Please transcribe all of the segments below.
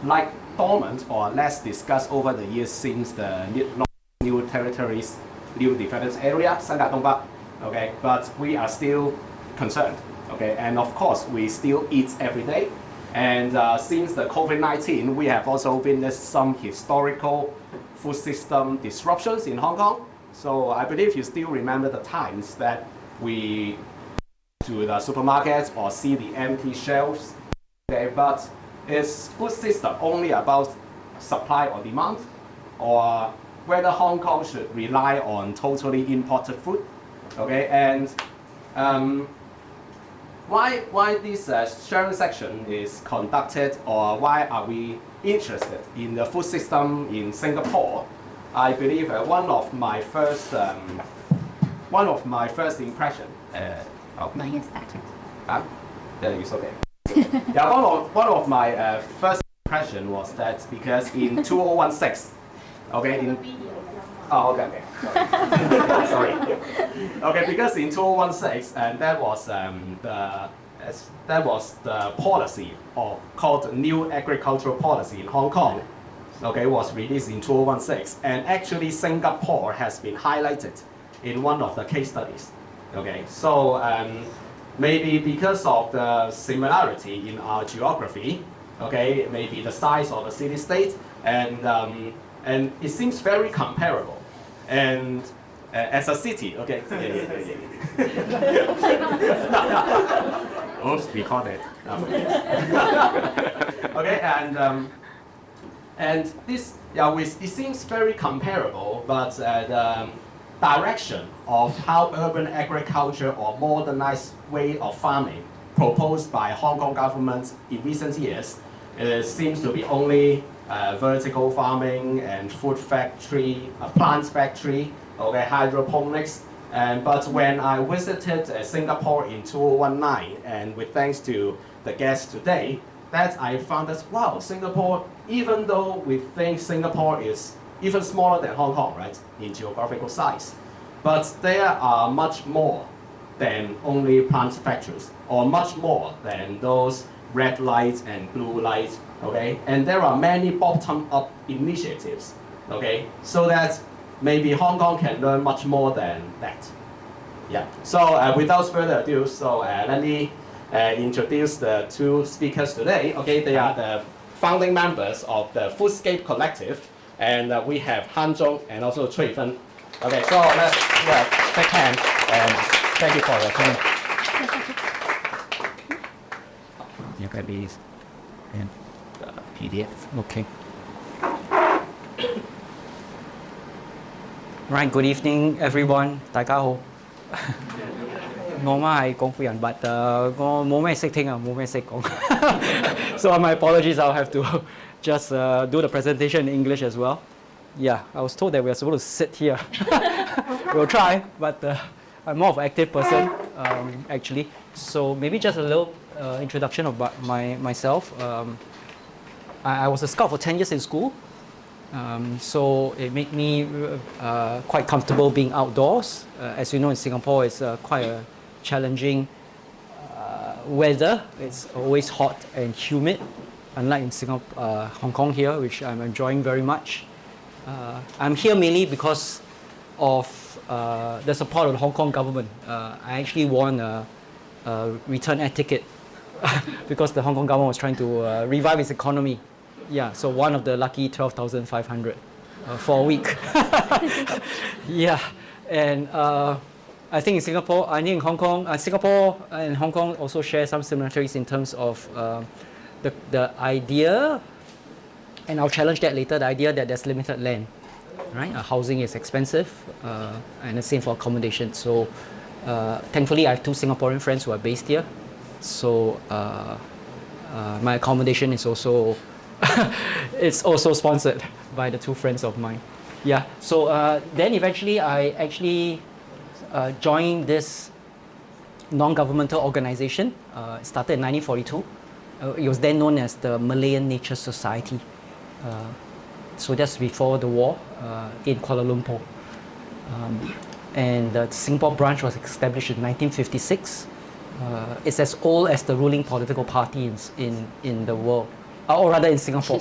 like dormant or less discussed over the years since the new territories, new defense area, 新界東北. Okay, but we are still concerned. Okay, and of course we still eat every day. And since the COVID-19, we have also witnessed some historical food system disruptions in Hong Kong. So I believe you still remember the times that we to the supermarkets or see the empty shelves. Okay, but is food system only about supply or demand, or whether Hong Kong should rely on totally imported food? Okay, and why this sharing section is conducted, or why are we interested in the food system in Singapore? I believe one of my first impression. Mine is started. Yeah, it's okay. Yeah, one of my first impression was that because in 2016, okay, okay. Sorry. Okay, because in 2016, and that was the policy called New Agricultural Policy in Hong Kong. Okay, was released in 2016, and actually Singapore has been highlighted in one of the case studies. Okay, so maybe because of the similarity in our geography, okay, maybe the size of the city-state, and it seems very comparable. And as a city, okay. Oops, recorded. Okay, and this, yeah, it seems very comparable, but the direction of how urban agriculture or modernized way of farming proposed by Hong Kong government in recent years seems to be only vertical farming and food factory, plants factory, okay, hydroponics. But when I visited Singapore in 2019, and with thanks to the guests today, that I found that, wow, Singapore, even though we think Singapore is even smaller than Hong Kong, right, in geographical size, but there are much more than only plant factories, or much more than those red lights and blue lights, okay? And there are many bottom-up initiatives, okay? So that maybe Hong Kong can learn much more than that. Yeah, so without further ado, so let me introduce the two speakers today. Okay, they are the founding members of the Foodscape Collective, and we have Han Zhong and also Cui Fen. Okay, so let's take hands, and thank you for your time. You got these and PDF. Okay. Right. Good evening, everyone. 大家好。我媽係廣府人 but 我冇咩識聽啊，冇咩識講。So my apologies. I'll have to just do the presentation in English as well. Yeah, I was told that we are supposed to sit here. We'll try, but I'm more of an active person actually. So maybe just a little introduction about myself. I was a scout for 10 years in school, so it made me quite comfortable being outdoors. As you know, in Singapore, it's quite a challenging weather. It's always hot and humid, unlike in Singapore, Hong Kong here, which I'm enjoying very much. I'm here mainly because of the support of the Hong Kong government. I actually won a return air ticket because the Hong Kong government was trying to revive its economy. Yeah, so one of the lucky 12,500 for a week. Yeah, and I think in Singapore, I think in Hong Kong, Singapore and Hong Kong also share some similarities in terms of the idea, and I'll challenge that later, the idea that there's limited land, right? Housing is expensive, and the same for accommodation. So thankfully, I have two Singaporean friends who are based here. So my accommodation is also it's also sponsored by the two friends of mine. Yeah. So then eventually I actually joined this non-governmental organization. It started in 1942. It was then known as the Malayan Nature Society. So that's before the war in Kuala Lumpur. And the Singapore branch was established in 1956. It's as old as the ruling political party in the world. or rather in Singapore,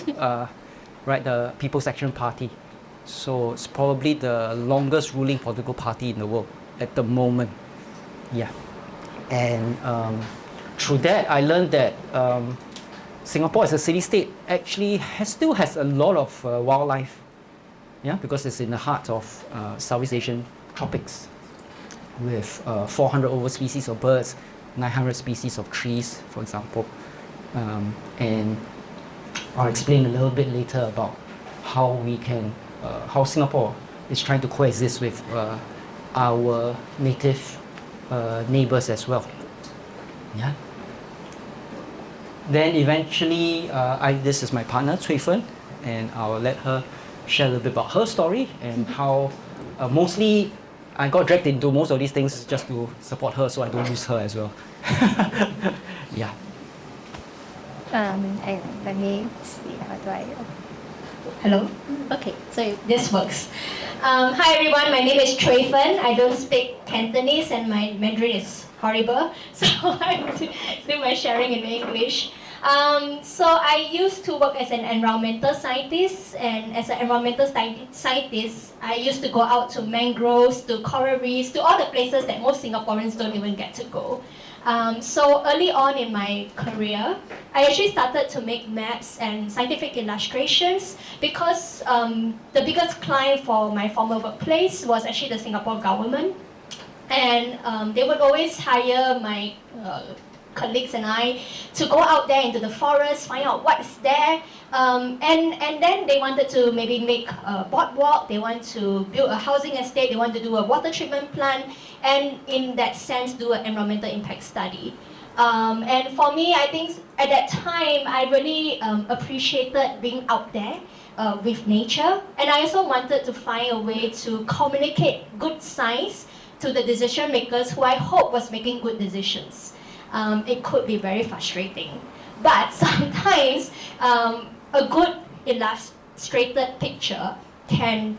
right, the People's Action Party. So it's probably the longest ruling political party in the world at the moment. Yeah. And through that, I learned that Singapore as a city-state actually still has a lot of wildlife, yeah, because it's in the heart of Southeast Asian tropics with 400 over species of birds, 900 species of trees, for example. And I'll explain a little bit later about how we can, how Singapore is trying to coexist with our native neighbors as well. Yeah. Then eventually, this is my partner, Cui Fen, and I'll let her share a little bit about her story and how mostly I got dragged into most of these things just to support her so I don't lose her as well. Yeah. Let me see, how do I... Hello? Okay, so this works. Hi everyone, my name is Cui Fen. I don't speak Cantonese and my Mandarin is horrible, so I have to do my sharing in English. So I used to work as an environmental scientist, and as an environmental scientist, I used to go out to mangroves, to coral reefs, to all the places that most Singaporeans don't even get to go. So early on in my career, I actually started to make maps and scientific illustrations because the biggest client for my former workplace was actually the Singapore government. And they would always hire my colleagues and I to go out there into the forest, find out what's there, and then they wanted to maybe make a boardwalk, they want to build a housing estate, they want to do a water treatment plant, and in that sense do an environmental impact study. And for me, I think at that time, I really appreciated being out there with nature, and I also wanted to find a way to communicate good science to the decision makers who I hope was making good decisions. It could be very frustrating, but sometimes a good illustrated picture can,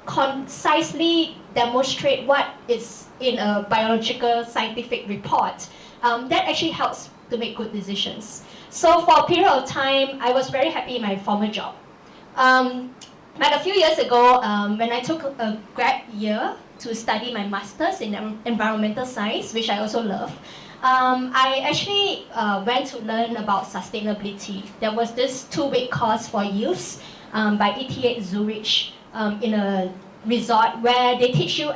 concisely demonstrate what is in a biological scientific report. That actually helps to make good decisions. So for a period of time, I was very happy in my former job. But a few years ago, when I took a grad year to study my master's in environmental science, which I also love, I actually went to learn about sustainability. There was this 2-week course for youths by ETH Zurich in a resort where they teach you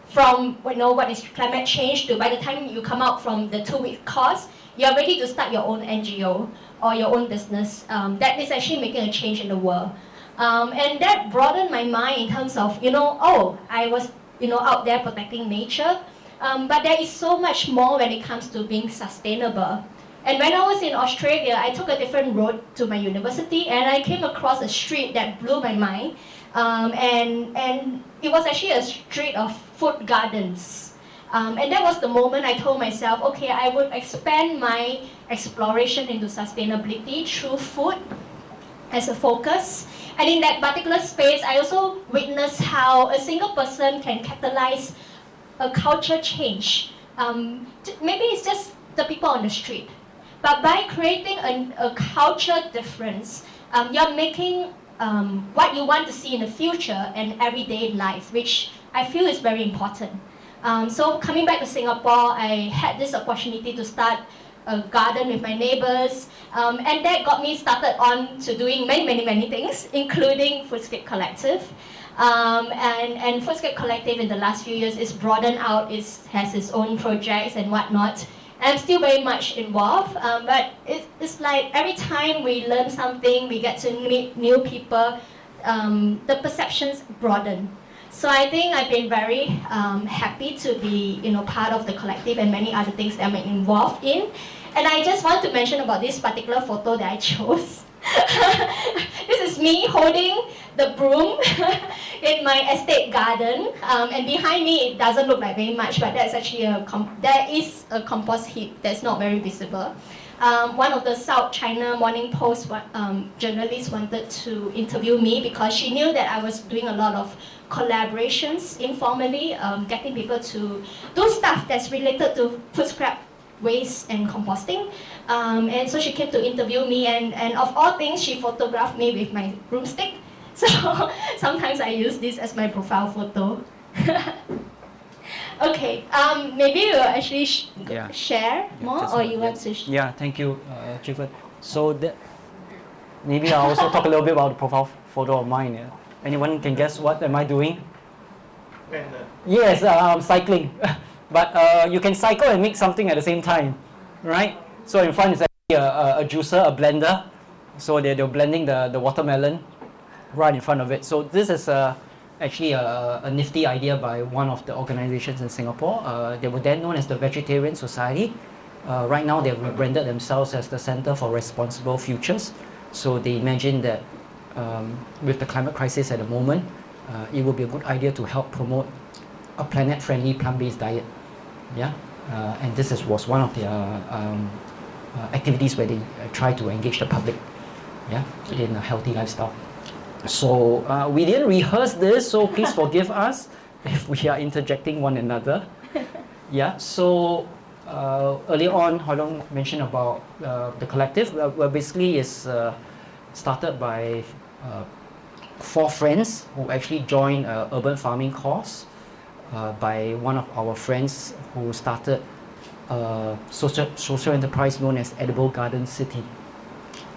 from what is climate change to by the time you come out from the 2-week course, you're ready to start your own NGO or your own business that is actually making a change in the world. And that broadened my mind in terms of, I was out there protecting nature, but there is so much more when it comes to being sustainable. And when I was in Australia, I took a different road to my university, and I came across a street that blew my mind. And it was actually a street of food gardens. And that was the moment I told myself, okay, I would expand my exploration into sustainability through food as a focus. And in that particular space, I also witnessed how a single person can catalyze a culture change. Maybe it's just the people on the street. But by creating a culture difference, you're making what you want to see in the future and everyday life, which I feel is very important. So coming back to Singapore, I had this opportunity to start a garden with my neighbors, and that got me started on to doing many things, including Foodscape Collective. And Foodscape Collective in the last few years is broadened out, has its own projects and whatnot. And I'm still very much involved, but it's like every time we learn something, we get to meet new people, the perceptions broaden. So I think I've been very happy to be part of the collective and many other things that I'm involved in. And I just want to mention about this particular photo that I chose. This is me holding the broom in my estate garden, and behind me it doesn't look like very much, but that's actually there is a compost heap that's not very visible. One of the South China Morning Post journalists wanted to interview me because she knew that I was doing a lot of collaborations informally, getting people to do stuff that's related to food scrap waste and composting. And so she came to interview me, and of all things, she photographed me with my broomstick. So sometimes I use this as my profile photo. Okay, maybe we'll actually share more, or you want to? Yeah, thank you, Chifan. So maybe I'll also talk a little bit about the profile photo of mine. Yeah? Anyone can guess what am I doing? Yes, cycling. But you can cycle and make something at the same time, right? So in front is actually a juicer, a blender. So they're blending the watermelon right in front of it. So this is actually a nifty idea by one of the organizations in Singapore. They were then known as the Vegetarian Society. Right now they've rebranded themselves as the Center for Responsible Futures. So they imagine that with the climate crisis at the moment, it would be a good idea to help promote a planet-friendly plant-based diet. Yeah, and this was one of their activities where they try to engage the public, yeah, in a healthy lifestyle. So we didn't rehearse this, so please forgive us if we are interjecting one another. Yeah, so earlier on, Hodong mentioned about the collective. Well, basically is started by 4 friends who actually joined an urban farming course by one of our friends who started a social enterprise known as Edible Garden City.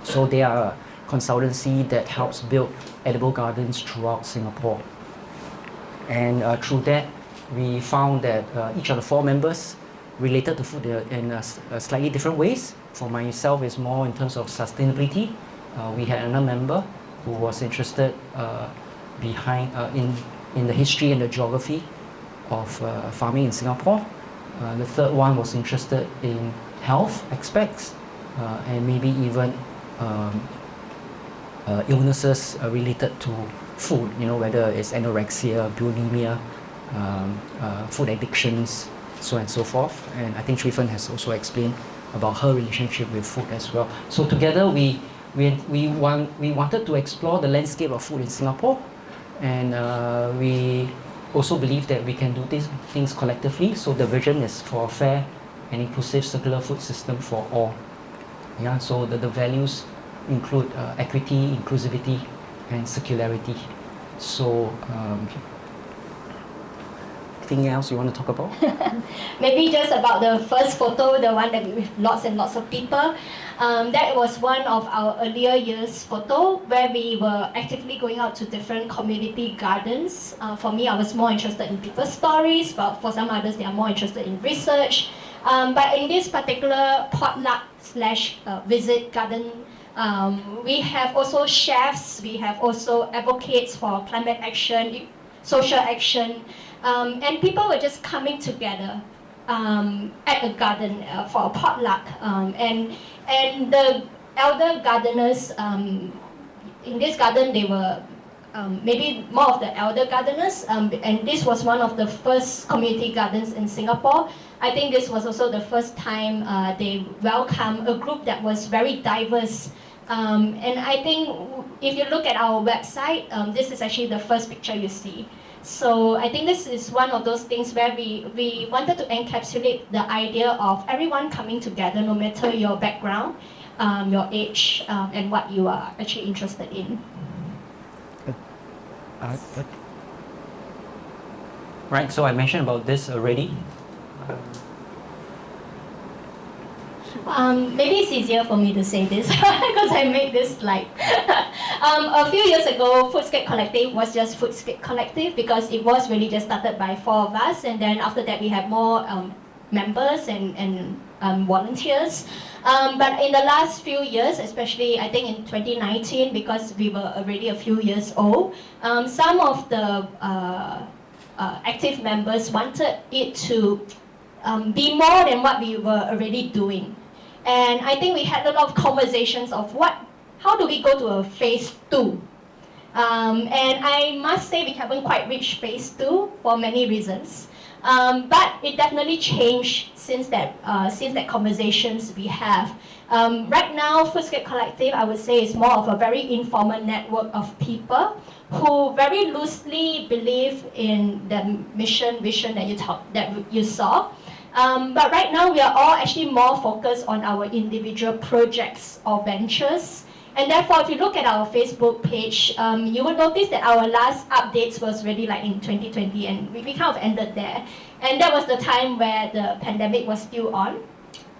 So they are a consultancy that helps build edible gardens throughout Singapore. And through that, we found that each of the 4 members related to food in slightly different ways. For myself, it's more in terms of sustainability. We had another member who was interested in the history and the geography of farming in Singapore. The third one was interested in health aspects and maybe even illnesses related to food, whether it's anorexia, bulimia, food addictions, so on and so forth. And I think Trifan has also explained about her relationship with food as well. So together we wanted to explore the landscape of food in Singapore, and we also believe that we can do these things collectively. So the vision is for a fair and inclusive circular food system for all. Yeah, so the values include equity, inclusivity, and circularity. So anything else you want to talk about? Maybe just about the first photo, the one that with lots and lots of people. That was one of our earlier years photo where we were actively going out to different community gardens. For me, I was more interested in people's stories, but for some others, they are more interested in research. But in this particular potluck / visit garden, we have also chefs, we have also advocates for climate action, social action, and people were just coming together at a garden for a potluck. And the elder gardeners, in this garden they were maybe more of the elder gardeners, and this was one of the first community gardens in Singapore. I think this was also the first time they welcomed a group that was very diverse. And I think if you look at our website, this is actually the first picture you see. So I think this is one of those things where we wanted to encapsulate the idea of everyone coming together, no matter your background, your age, and what you are actually interested in. Right, so I mentioned about this already. Maybe it's easier for me to say this because I made this slide. A few years ago, Foodscape Collective was just Foodscape Collective because it was really just started by 4 of us, and then after that we have more members and volunteers. But in the last few years, especially I think in 2019, because we were already a few years old, some of the active members wanted it to be more than what we were already doing. And I think we had a lot of conversations of how do we go to a phase 2? And I must say we haven't quite reached phase 2 for many reasons. But it definitely changed since that conversations we have. Right now, Foodscape Collective, I would say, is more of a very informal network of people who very loosely believe in the mission, vision that you saw. But right now, we are all actually more focused on our individual projects or ventures. And therefore, if you look at our Facebook page, you will notice that our last updates was really like in 2020, and we kind of ended there. And that was the time where the pandemic was still on.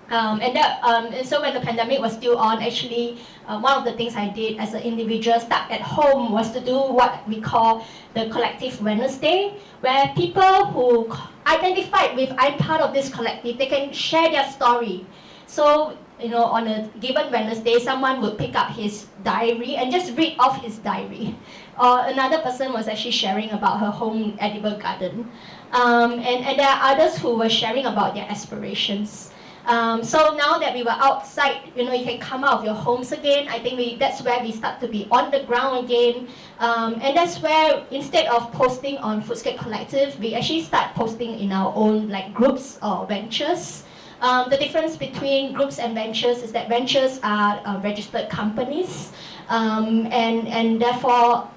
And so when the pandemic was still on, actually, one of the things I did as an individual stuck at home was to do what we call the Collective Wednesday, where people who identified with I'm part of this collective, they can share their story. So, on a given Wednesday, someone would pick up his diary and just read off his diary. Or another person was actually sharing about her home edible garden. And there are others who were sharing about their aspirations. So now that we were outside, you can come out of your homes again. I think that's where we start to be on the ground again. And that's where, instead of posting on Foodscape Collective, we actually start posting in our own groups or ventures. The difference between groups and ventures is that ventures are registered companies. And therefore,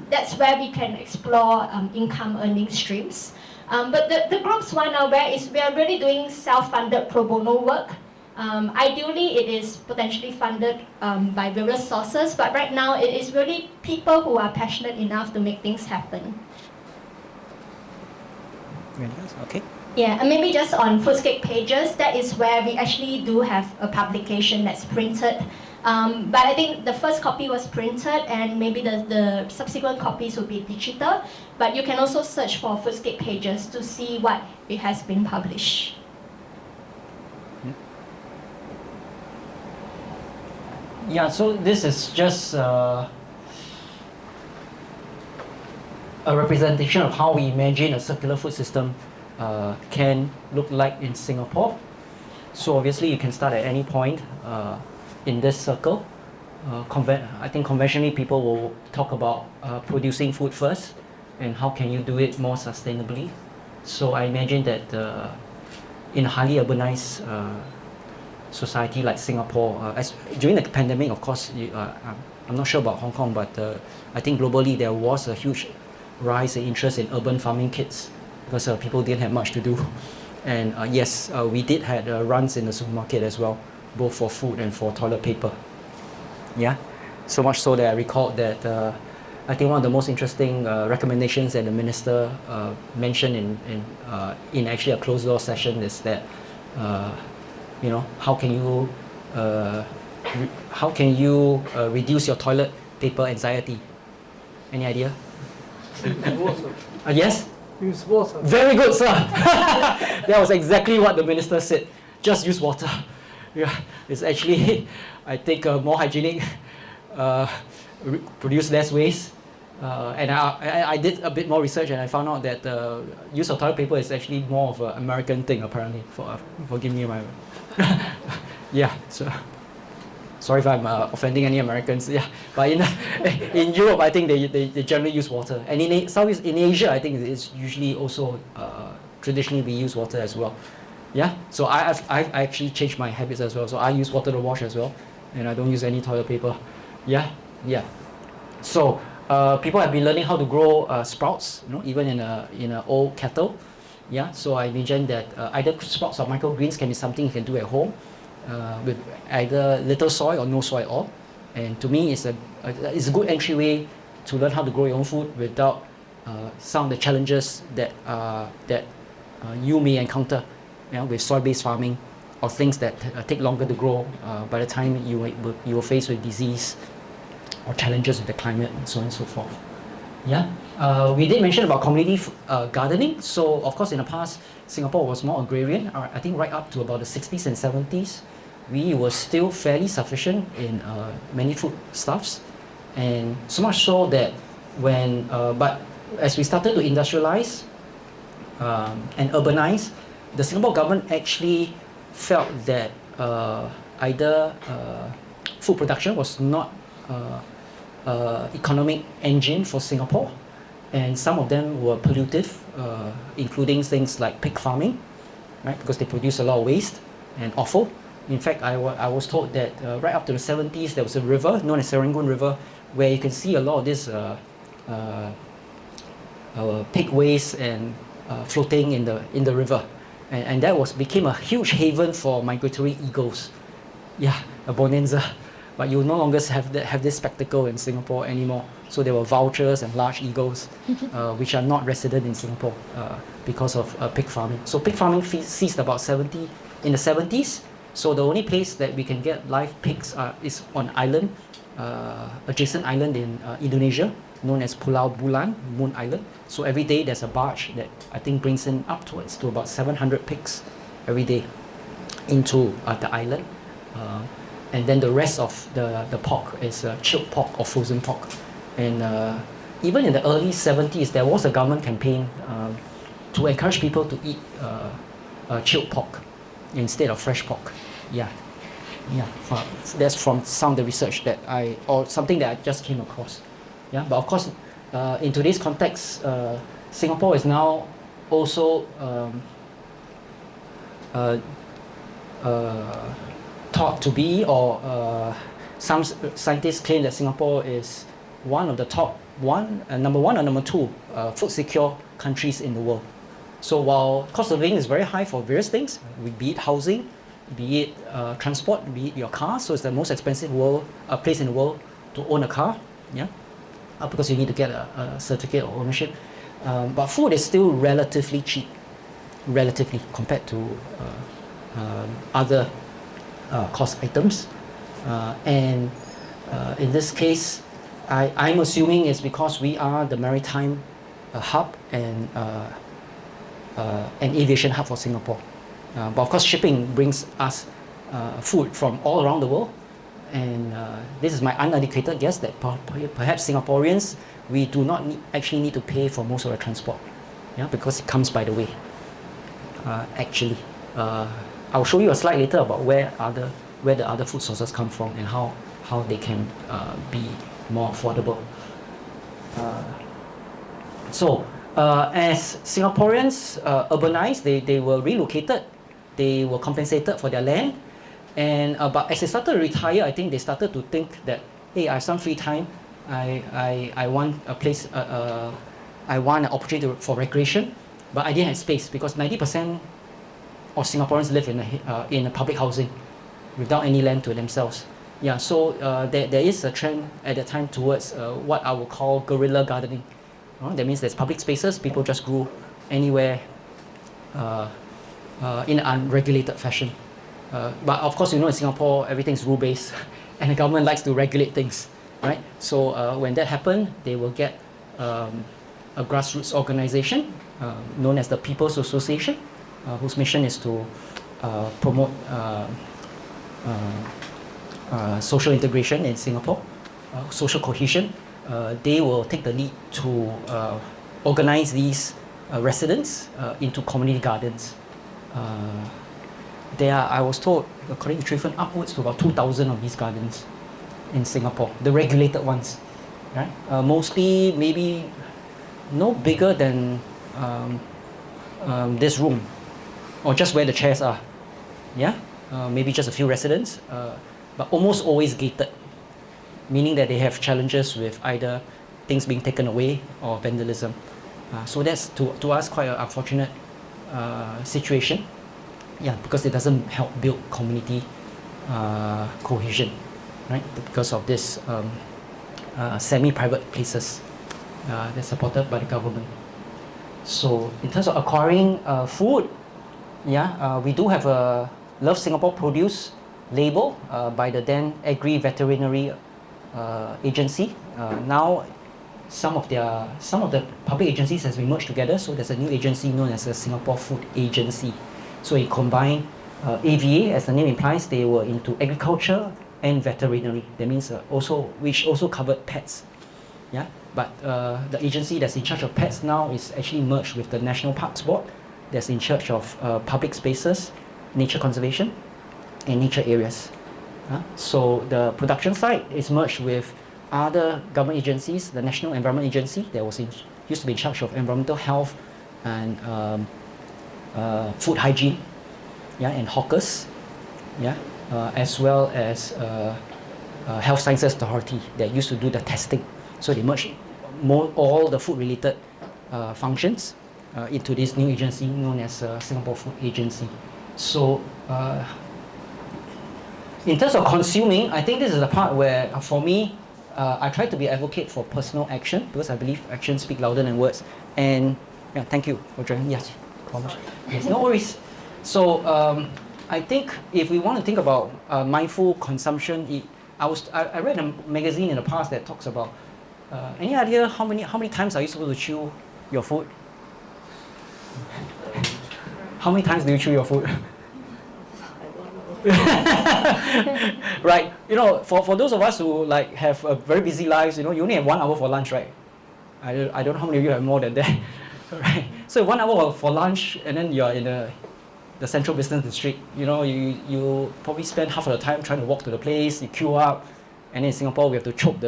that's where we can explore income earning streams. But the groups one now where we are really doing self-funded pro bono work. Ideally, it is potentially funded by various sources, but right now it is really people who are passionate enough to make things happen. Okay. Yeah, and maybe just on Foodscape pages, that is where we actually do have a publication that's printed. But I think the first copy was printed, and maybe the subsequent copies will be digital. But you can also search for Foodscape pages to see what it has been published. Yeah, so this is just a representation of how we imagine a circular food system can look like in Singapore. So obviously you can start at any point in this circle. I think conventionally people will talk about producing food first and how can you do it more sustainably. So I imagine that in a highly urbanized society like Singapore, during the pandemic, of course, I'm not sure about Hong Kong, but I think globally there was a huge rise in interest in urban farming kits because people didn't have much to do. And yes, we did have runs in the supermarket as well, both for food and for toilet paper. Yeah, so much so that I recalled that I think one of the most interesting recommendations that the minister mentioned in actually a closed door session is that how can you reduce your toilet paper anxiety? Any idea? Water. Yes? Use water. Very good, sir. That was exactly what the minister said. Just use water. Yeah, it's actually, I think, more hygienic, produce less waste. And I did a bit more research and I found out that use of toilet paper is actually more of an American thing, apparently. Forgive me my... yeah, so... Sorry if I'm offending any Americans. Yeah, but in Europe, I think they generally use water, and in Asia, I think it's usually also traditionally we use water as well. Yeah, so I actually changed my habits as well. So I use water to wash as well, and I don't use any toilet paper. Yeah. So people have been learning how to grow sprouts, even in an old kettle. Yeah, so I imagine that either sprouts or microgreens can be something you can do at home. With either little soil or no soil at all, and to me, it's a good entryway to learn how to grow your own food without some of the challenges that you may encounter, with soil-based farming, or things that take longer to grow. By the time you will face with disease or challenges with the climate and so on and so forth. Yeah, we did mention about community gardening. So of course, in the past, Singapore was more agrarian. I think right up to about the 60s and 70s. We were still fairly sufficient in many foodstuffs, and so much so that but as we started to industrialize and urbanize, the Singapore government actually felt that either food production was not economic engine for Singapore, and some of them were pollutive, including things like pig farming, right? Because they produce a lot of waste and offal. In fact, I was told that right up to the 70s, there was a river known as Serangoon River, where you can see a lot of this pig waste and floating in the river. and that became a huge haven for migratory eagles. Yeah, a bonanza. But you no longer have this spectacle in Singapore anymore. So there were vultures and large eagles, which are not resident in Singapore because of pig farming. So pig farming ceased about in the 70s. So the only place that we can get live pigs is on island, adjacent island in Indonesia, known as Pulau Bulan, Moon Island. So every day there's a barge that I think brings in upwards to about 700 pigs every day into the island. And then the rest of the pork is chilled pork or frozen pork. And even in the early 70s, there was a government campaign to encourage people to eat chilled pork instead of fresh pork. Yeah, that's from some of the research that or something that I just came across. Yeah, but of course, in today's context, Singapore is now also thought to be, or some scientists claim that Singapore is one of the top number one or number two food secure countries in the world. So while cost of living is very high for various things, be it housing, be it transport, be it your car, so it's the most expensive place in the world to own a car, yeah, because you need to get a certificate of ownership. But food is still relatively cheap, relatively compared to other cost items, and in this case, I'm assuming it's because we are the maritime hub and an aviation hub for Singapore. But of course, shipping brings us food from all around the world, and this is my uneducated guess that perhaps Singaporeans, we do not actually need to pay for most of the transport, yeah, because it comes by the way. Actually, I'll show you a slide later about where the other food sources come from and how they can be more affordable. As Singaporeans urbanized, they were relocated, they were compensated for their land, and but as they started to retire, I think they started to think that, hey, I have some free time, I want a place, I want an opportunity for recreation, but I didn't have space because 90% of Singaporeans live in a public housing without any land to themselves. Yeah, so there is a trend at that time towards what I would call guerrilla gardening. That means there's public spaces, people just grew anywhere in an unregulated fashion. But of course, you know, in Singapore, everything's rule-based and the government likes to regulate things, right? So when that happened, they will get a grassroots organization known as the People's Association, whose mission is to promote social integration in Singapore, social cohesion. They will take the lead to organize these residents into community gardens. There are, I was told, according to Triffin, upwards to about 2,000 of these gardens in Singapore, the regulated ones, right? Mostly maybe no bigger than this room, or just where the chairs are, yeah? Maybe just a few residents, but almost always gated, meaning that they have challenges with either things being taken away or vandalism. So that's, to us, quite an unfortunate situation, yeah, because it doesn't help build community cohesion, right? Because of this semi-private places that's supported by the government. So in terms of acquiring food, yeah, we do have a Love Singapore Produce label by the then Agri-Veterinary Agency. Now some of the public agencies has been merged together, so there's a new agency known as the Singapore Food Agency. So it combined AVA, as the name implies, they were into agriculture and veterinary. That means which also covered pets. Yeah, but the agency that's in charge of pets now is actually merged with the National Parks Board, that's in charge of public spaces, nature conservation, and nature areas. So the production side is merged with other government agencies, the National Environment Agency that used to be in charge of environmental health and food hygiene, yeah, and hawkers, yeah, as well as Health Sciences Authority that used to do the testing. So they merged all the food-related functions into this new agency known as Singapore Food Agency. So in terms of consuming, I think this is the part where, for me, I try to be advocate for personal action because I believe actions speak louder than words. And yeah, thank you for joining. Yes, yes, no worries. So I think if we want to think about mindful consumption, I read a magazine in the past that talks about any idea how many times are you supposed to chew your food? How many times do you chew your food? Right, you know, for those of us who like have very busy lives, you know, you only have 1 hour for lunch, right? I don't know how many of you have more than that. Right? So 1 hour for lunch, and then you're in the central business district. You know, you probably spend half of the time trying to walk to the place, you queue up, and in Singapore we have to choke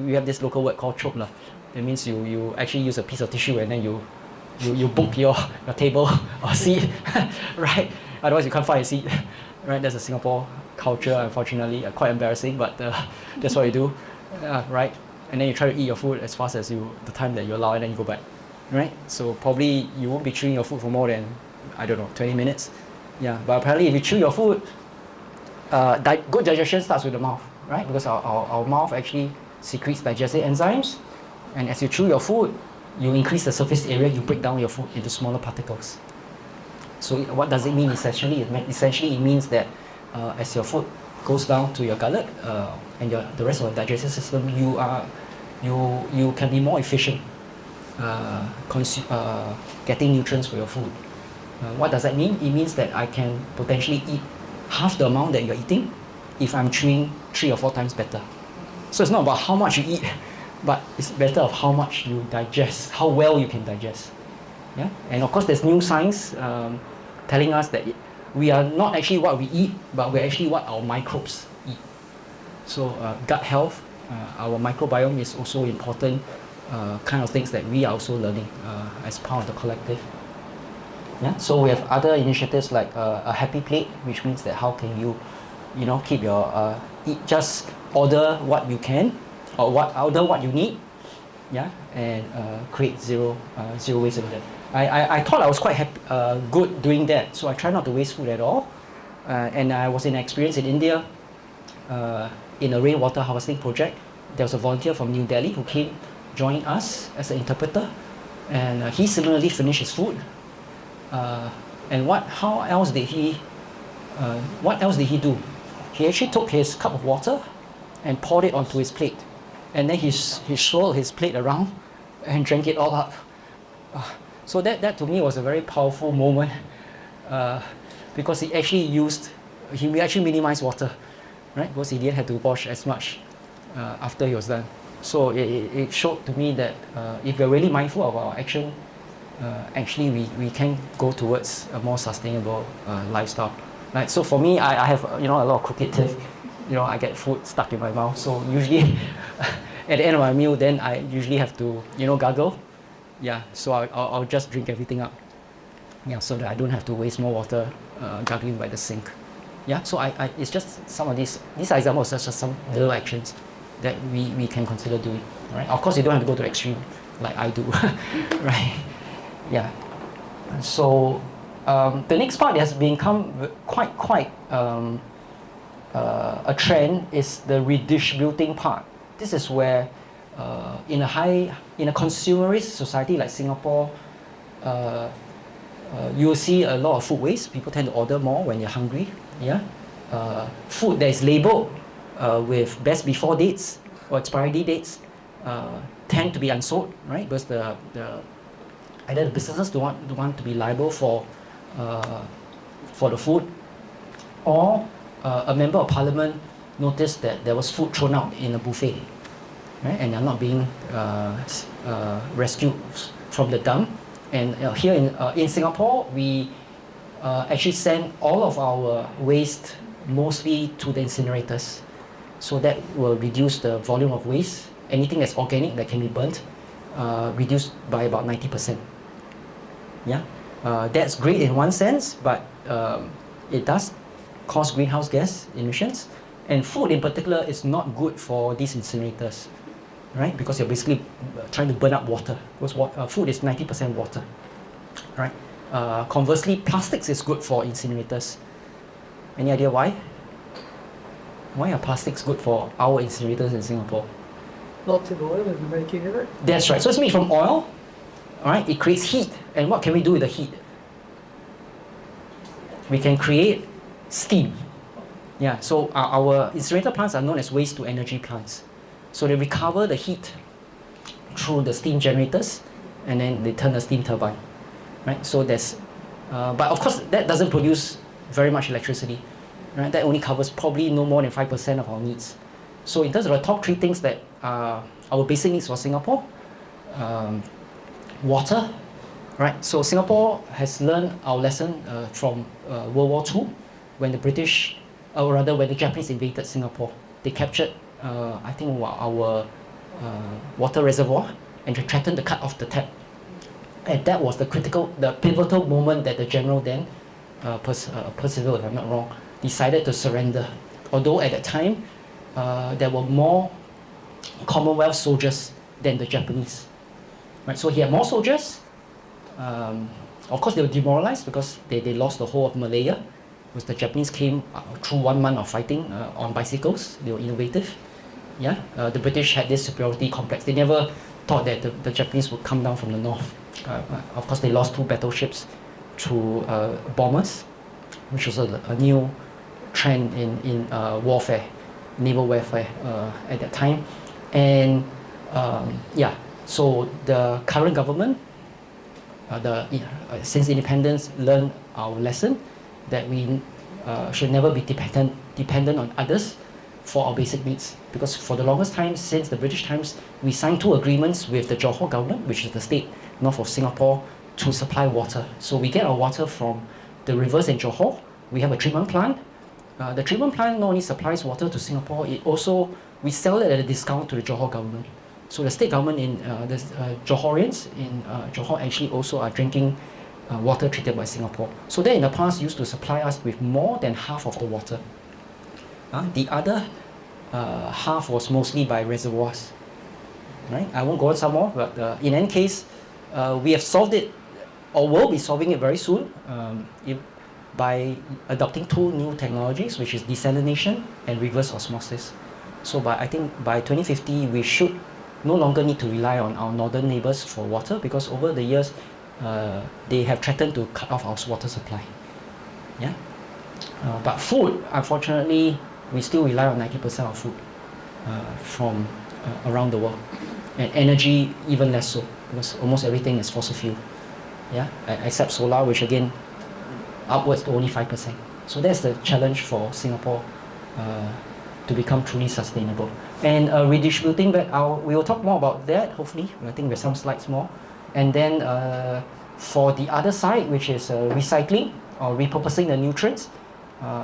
we have this local word called choke lah. It means you actually use a piece of tissue and then you book your table or seat, right? Otherwise you can't find a seat, right? That's a Singapore culture, unfortunately, quite embarrassing, but that's what you do, right? And then you try to eat your food as fast as the time that you allow, and then you go back, right? So probably you won't be chewing your food for more than, I don't know, 20 minutes. Yeah, but apparently if you chew your food, good digestion starts with the mouth, right? Because our mouth actually secretes digestive enzymes, and as you chew your food, you increase the surface area, you break down your food into smaller particles. So what does it mean essentially? Essentially it means that as your food goes down to your gullet and the rest of the digestive system, you can be more efficient getting nutrients for your food. What does that mean? It means that I can potentially eat half the amount that you're eating if I'm chewing 3 or 4 times better. So it's not about how much you eat, but it's better of how much you digest, how well you can digest. Yeah? And of course there's new science telling us that we are not actually what we eat, but we're actually what our microbes eat. So gut health, our microbiome is also important kind of things that we are also learning as part of the collective. Yeah? So we have other initiatives like a happy plate, which means that how can you keep your, just order what you can, or order what you need, yeah, and create zero waste in that. I thought I was quite good doing that, so I try not to waste food at all. And I was in an experience in India in a rainwater harvesting project. There was a volunteer from New Delhi who came join us as an interpreter, and he similarly finished his food. And what else did he do? He actually took his cup of water and poured it onto his plate, and then he swirled his plate around and drank it all up. So that to me was a very powerful moment because he actually minimized water, right? Because he didn't have to wash as much after he was done. So it showed to me that if we're really mindful of our action, actually we can go towards a more sustainable lifestyle. Right? So for me, I have a lot of crooked teeth. I get food stuck in my mouth. So usually at the end of my meal, then I usually have to gargle. Yeah, so I'll just drink everything up. Yeah, so that I don't have to waste more water gargling by the sink. Yeah, so it's just some of these are examples of just some little actions that we can consider doing. Right? Of course, you don't have to go to the extreme like I do. Right? Yeah. So the next part has become quite a trend is the redistributing part. This is where in a consumerist society like Singapore, you will see a lot of food waste. People tend to order more when you're hungry. Yeah, food that is labeled with best before dates or expiry dates tend to be unsold, right? Because either the businesses don't want to be liable for the food, or a member of parliament noticed that there was food thrown out in a buffet, right? And they're not being rescued from the dump. And here in Singapore, we actually send all of our waste mostly to the incinerators. So that will reduce the volume of waste. Anything that's organic that can be burnt, reduced by about 90%. Yeah, that's great in one sense, but it does cause greenhouse gas emissions. And food in particular is not good for these incinerators, right? Because you're basically trying to burn up water. Because food is 90% water. right? Conversely, plastics is good for incinerators. Any idea why? Why are plastics good for our incinerators in Singapore? Lots of oil is making in it. That's right. So it's made from oil. All right. It creates heat. And what can we do with the heat? We can create steam. Yeah. So our incinerator plants are known as waste to energy plants. So they recover the heat through the steam generators, and then they turn a steam turbine. Right. So there's, but of course that doesn't produce very much electricity. Right. That only covers probably no more than 5% of our needs. So in terms of the top three things that our basic needs for Singapore, water, right? So Singapore has learned our lesson from World War II, when the British, or rather when the Japanese invaded Singapore. They captured, I think, our water reservoir, and they threatened to cut off the tap. And that was the pivotal moment that the general then, Percival, if I'm not wrong, decided to surrender. Although at that time, there were more Commonwealth soldiers than the Japanese. Right, so he had more soldiers. Of course, they were demoralized because they lost the whole of Malaya, because the Japanese came through 1 month of fighting on bicycles. They were innovative. Yeah, the British had this superiority complex. They never thought that the Japanese would come down from the north. Of course, they lost 2 battleships to bombers, which was a new trend in warfare, naval warfare at that time. And yeah, so the current government, since independence, learned our lesson that we should never be dependent on others for our basic needs. Because for the longest time, since the British times, we signed 2 agreements with the Johor government, which is the state north of Singapore, to supply water. So we get our water from the rivers in Johor. We have a treatment plant. The treatment plant not only supplies water to Singapore, it also, we sell it at a discount to the Johor government. So the state government in the Johorians in Johor actually also are drinking water treated by Singapore. So they in the past used to supply us with more than half of the water. The other half was mostly by reservoirs. Right? I won't go on some more, but in any case, we have solved it, or will be solving it very soon, by adopting 2 new technologies, which is desalination and reverse osmosis. So I think by 2050, we should no longer need to rely on our northern neighbors for water, because over the years, they have threatened to cut off our water supply. Yeah? But food, unfortunately, we still rely on 90% of food from around the world. And energy, even less so, because almost everything is fossil fuel. Yeah? Except solar, which again, upwards to only 5%. So that's the challenge for Singapore to become truly sustainable. And redistributing back, we will talk more about that, hopefully. I think there's some slides more. And then for the other side, which is recycling or repurposing the nutrients,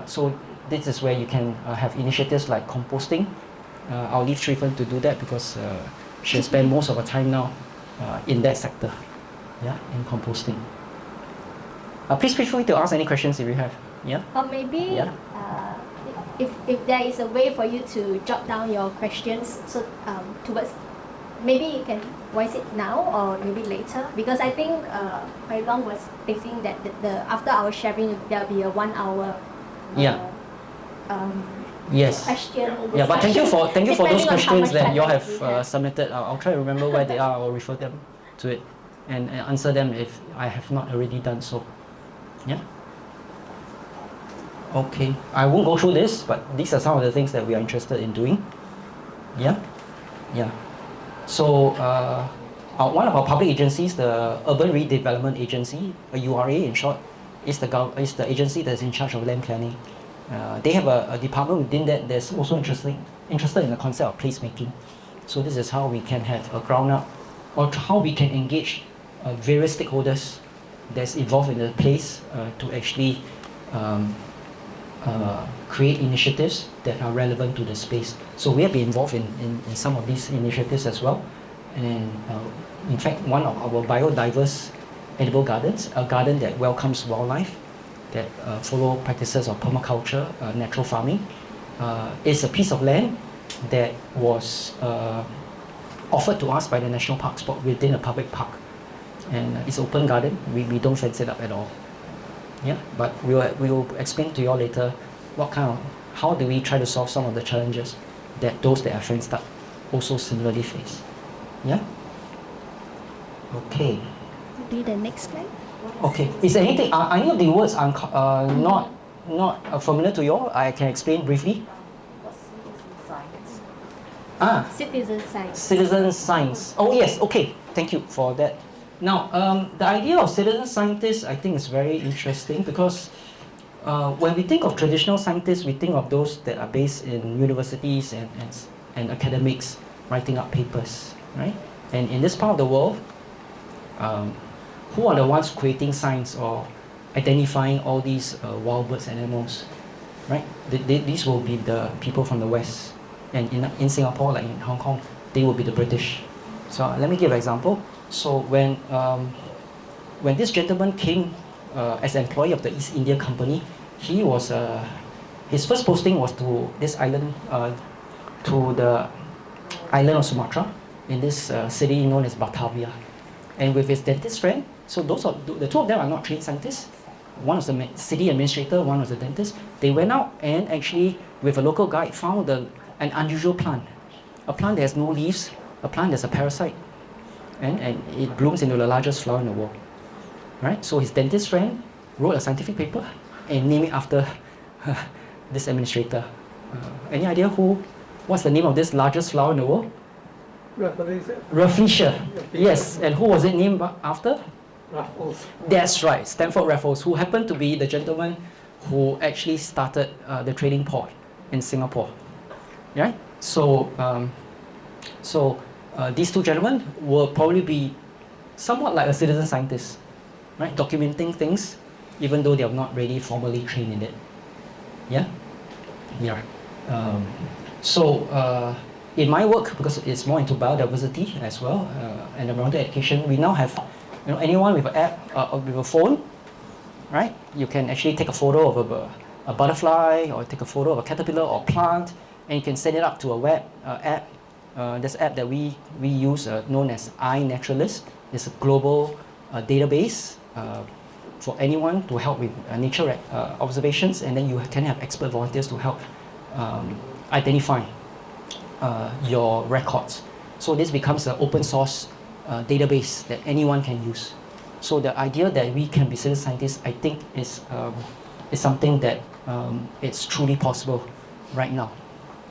so this is where you can have initiatives like composting. I'll leave Shrifan to do that, because she'll spend most of her time now in that sector, yeah, in composting. Please feel free to ask any questions if you have. Yeah? Or maybe if there is a way for you to jot down your questions, so towards, maybe you can voice it now or maybe later, because I think Hui Long was thinking that after our sharing there'll be a 1 hour yes. question. Yeah, but thank you for those questions that you all have have submitted. I'll try to remember where they are or refer them to it and answer them if I have not already done so. Yeah. Okay, I won't go through this, but these are some of the things that we are interested in doing. Yeah, yeah. So one of our public agencies, the Urban Redevelopment Agency, a URA in short, is the agency that's in charge of land planning. They have a department within that that's also interested in the concept of placemaking. So this is how we can have a ground up, or how we can engage various stakeholders that's involved in the place to actually create initiatives that are relevant to the space. So we have been involved in some of these initiatives as well. And in fact, one of our biodiverse edible gardens, a garden that welcomes wildlife, that follow practices of permaculture, natural farming, is a piece of land that was offered to us by the National Parks Board within a public park. and it's open garden. We don't fence it up at all. Yeah, but we will explain to you all later how do we try to solve some of the challenges that those that are fenced up also similarly face. Yeah. Okay. Do the next slide. Okay. Is there anything? Are any of the words not familiar to you all? I can explain briefly. Citizen science. Citizen science. Oh yes. Okay. Thank you for that. Now, the idea of citizen scientists, I think, is very interesting because when we think of traditional scientists, we think of those that are based in universities and academics writing up papers, right? And in this part of the world, who are the ones creating science or identifying all these wild birds and animals, right? These will be the people from the West. And in Singapore, like in Hong Kong, they will be the British. So let me give an example. So when this gentleman came as an employee of the East India Company, he was his first posting was to this island, to the island of Sumatra, in this city known as Batavia, and with his dentist friend. So the two of them are not trained scientists. One was the city administrator, one was the dentist. They went out and actually, with a local guide, found an unusual plant, a plant that has no leaves, a plant that's a parasite, and it blooms into the largest flower in the world. Right? So his dentist friend wrote a scientific paper and named it after this administrator. Any idea what's the name of this largest flower in the world? Rafflesia. Yes, and who was it named after? Raffles. That's right, Stanford Raffles, who happened to be the gentleman who actually started the trading port in Singapore. Right? So, these two gentlemen will probably be somewhat like a citizen scientist, right? Documenting things, even though they are not really formally trained in it. Yeah? Yeah. In my work, because it's more into biodiversity as well, and environmental education, we now have anyone with an app, with a phone, right? You can actually take a photo of a butterfly, or take a photo of a caterpillar or plant, and you can send it up to a web app. This app that we use, known as iNaturalist, is a global database for anyone to help with nature observations, and then you can have expert volunteers to help identify your records. So this becomes an open source database that anyone can use. So the idea that we can be citizen scientists, I think, is something that it's truly possible right now.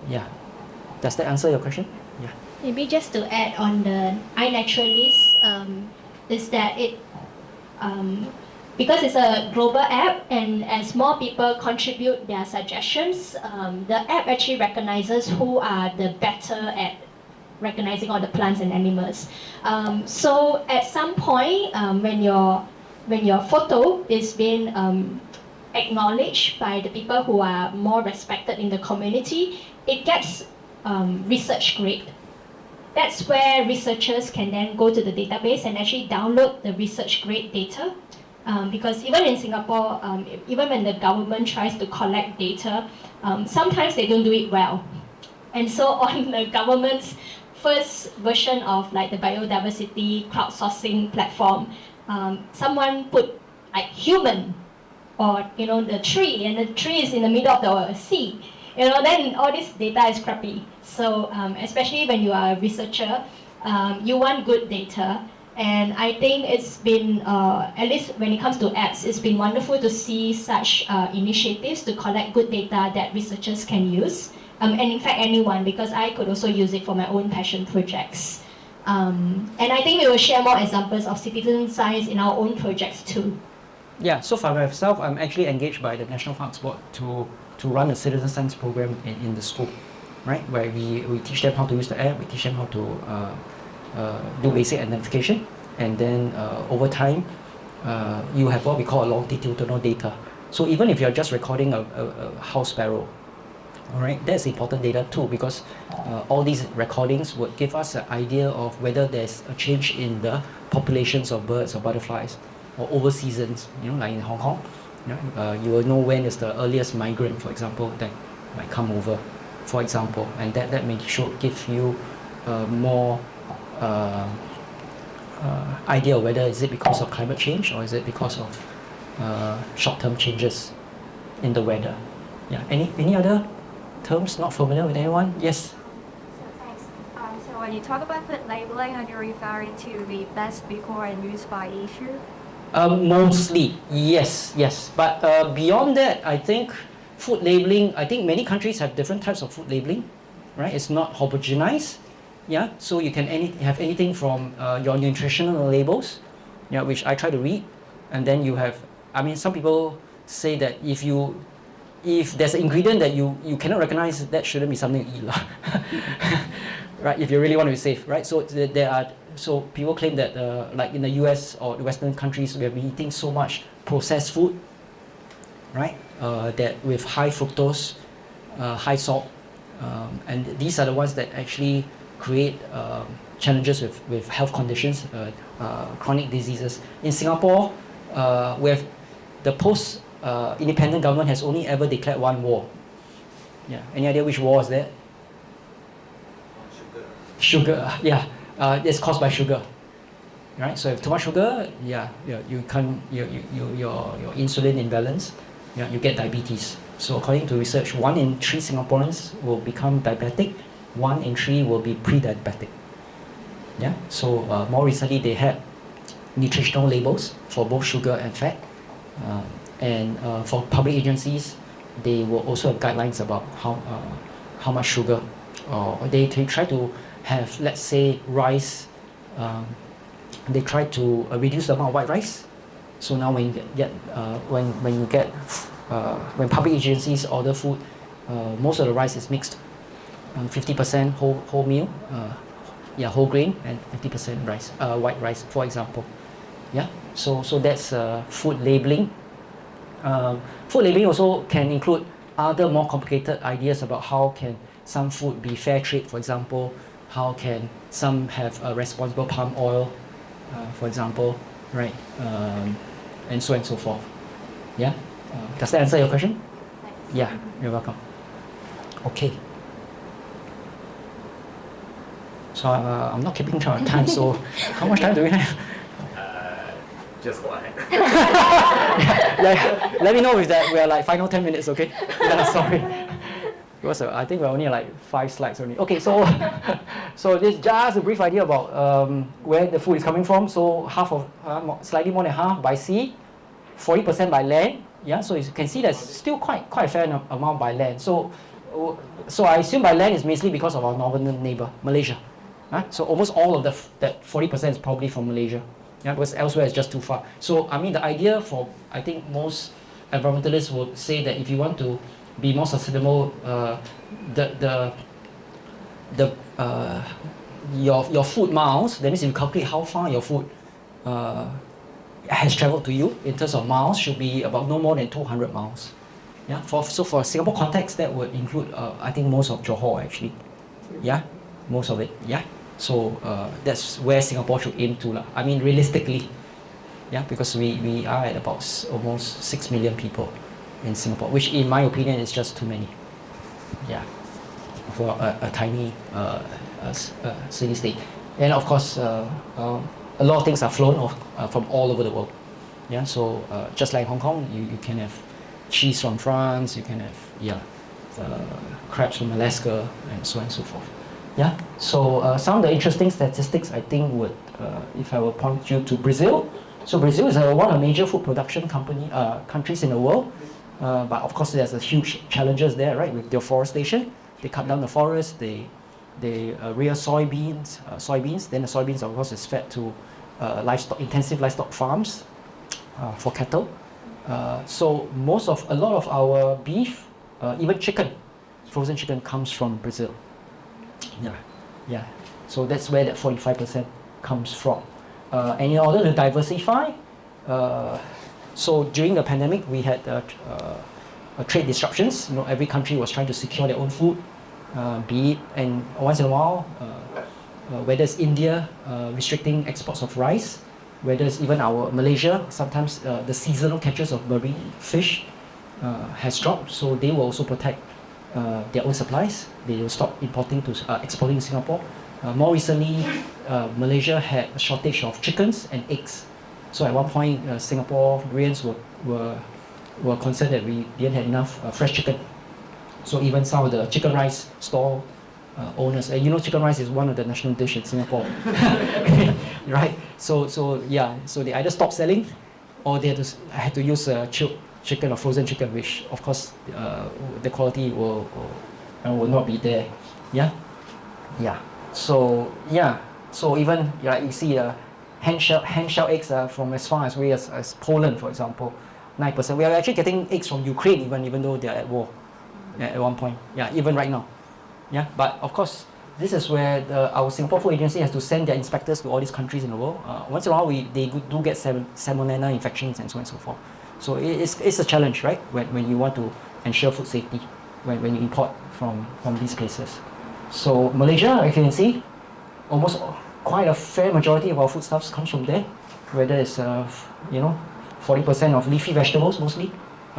Yeah. Does that answer your question? Yeah. Maybe just to add on the iNaturalist, is that it because it's a global app, and as more people contribute their suggestions, the app actually recognizes who are the better at recognizing all the plants and animals. So at some point, when your photo is being acknowledged by the people who are more respected in the community, it gets research grade. That's where researchers can then go to the database and actually download the research grade data. Because even in Singapore, even when the government tries to collect data, sometimes they don't do it well. And so on the government's first version of like the biodiversity crowdsourcing platform, someone put like human, or the tree, and the tree is in the middle of the sea. Then all this data is crappy. So especially when you are a researcher, you want good data. And I think it's been, at least when it comes to apps, it's been wonderful to see such initiatives to collect good data that researchers can use. And in fact, anyone, because I could also use it for my own passion projects. And I think we will share more examples of citizen science in our own projects too. Yeah, so for myself, I'm actually engaged by the National Parks Board to run a citizen science program in the school, right? Where we teach them how to use the app, we teach them how to do basic identification, and then over time, you have what we call a longitudinal data. So even if you're just recording a house sparrow, all right, that's important data too, because all these recordings would give us an idea of whether there's a change in the populations of birds or butterflies, or over seasons, like in Hong Kong. You will know when is the earliest migrant, for example, that might come over, for example, and that may give you more idea of whether is it because of climate change or is it because of short-term changes in the weather. Yeah. Any other terms not familiar with anyone? Yes. So thanks. So when you talk about food labeling, are you referring to the best before and use by issue? Mostly, yes. But beyond that, I think food labeling, I think many countries have different types of food labeling, right? It's not homogenized. Yeah, so you can have anything from your nutritional labels, yeah, which I try to read, and then you have, I mean, some people say that if there's an ingredient that you cannot recognize, that shouldn't be something to eat, right? If you really want to be safe, right? So so people claim that like in the US or the Western countries, we have been eating so much processed food, right? That with high fructose, high salt, and these are the ones that actually create challenges with health conditions, chronic diseases. In Singapore, we have the post-independent government has only ever declared one war. Yeah. Any idea which war is that? Sugar. Yeah. It's caused by sugar. Right. So if too much sugar, you can't your insulin imbalance. Yeah, you get diabetes. So according to research, 1 in 3 Singaporeans will become diabetic. 1 in 3 will be pre-diabetic. Yeah. So more recently, they had nutritional labels for both sugar and fat, and for public agencies, they will also have guidelines about how much sugar, or they try to have, let's say, rice. They try to reduce the amount of white rice. So now when public agencies order food, most of the rice is mixed. 50% whole meal, whole grain, and 50% rice, white rice, for example. Yeah, so that's food labeling. Food labeling also can include other more complicated ideas about how can some food be fair trade, for example, how can some have responsible palm oil, for example, right, and so on and so forth. Yeah, does that answer your question? Yeah, you're welcome. Okay. So I'm not keeping track of time, so how much time do we have? Just go ahead. Let me know if that we are like final 10 minutes, okay? Yeah, sorry. Because I think we're only like 5 slides only. Okay, so this is just a brief idea about where the food is coming from. So slightly more than half by sea, 40% by land. Yeah, so you can see there's still quite a fair amount by land. So I assume by land is mainly because of our northern neighbor, Malaysia. So almost all of that 40% is probably from Malaysia. Yeah, because elsewhere it's just too far. So I mean, the idea for, I think most environmentalists would say that if you want to be more sustainable, your food miles, that means if you calculate how far your food has traveled to you in terms of miles, should be about no more than 200 miles. Yeah, so for Singapore context, that would include I think most of Johor actually. Yeah, most of it. Yeah. So that's where Singapore should aim to. I mean, realistically, yeah, because we are at about almost 6 million people in Singapore, which in my opinion is just too many. Yeah, for a tiny city-state. And of course, a lot of things are flown from all over the world. Yeah, so just like Hong Kong, you can have cheese from France, you can have crabs from Alaska, and so on and so forth. Yeah, so some of the interesting statistics I think would, if I will point you to Brazil. So Brazil is one of the major food production countries in the world, but of course there's a huge challenges there, right? With deforestation, they cut down the forest, they rear soybeans. Then the soybeans, of course, is fed to intensive livestock farms for cattle. So a lot of our beef, even chicken, frozen chicken, comes from Brazil. Yeah. So that's where that 45% comes from. And in order to diversify, so during the pandemic, we had trade disruptions. You know, every country was trying to secure their own food, be it, and once in a while, whether it's India restricting exports of rice, whether it's even our Malaysia, sometimes the seasonal catches of marine fish has dropped, so they will also protect their own supplies. They will stop exporting to Singapore. More recently, Malaysia had a shortage of chickens and eggs. So at one point, Singaporeans were concerned that we didn't have enough fresh chicken. So even some of the chicken rice stall owners, you know, chicken rice is one of the national dishes in Singapore, right? So they either stopped selling, or they had to use chilled chicken or frozen chicken, which of course the quality will not be there. Yeah. So even you see hand shell eggs from as far away as Poland, for example, 9%. We are actually getting eggs from Ukraine even though they are at war at one point. Yeah, even right now. Yeah, but of course this is where our Singapore Food Agency has to send their inspectors to all these countries in the world. Once in a while they do get salmonella infections and so on and so forth. So it's a challenge, right? When you want to ensure food safety when you import from these places. So Malaysia, you can see, almost quite a fair majority of our foodstuffs comes from there. Whether it's 40% of leafy vegetables mostly,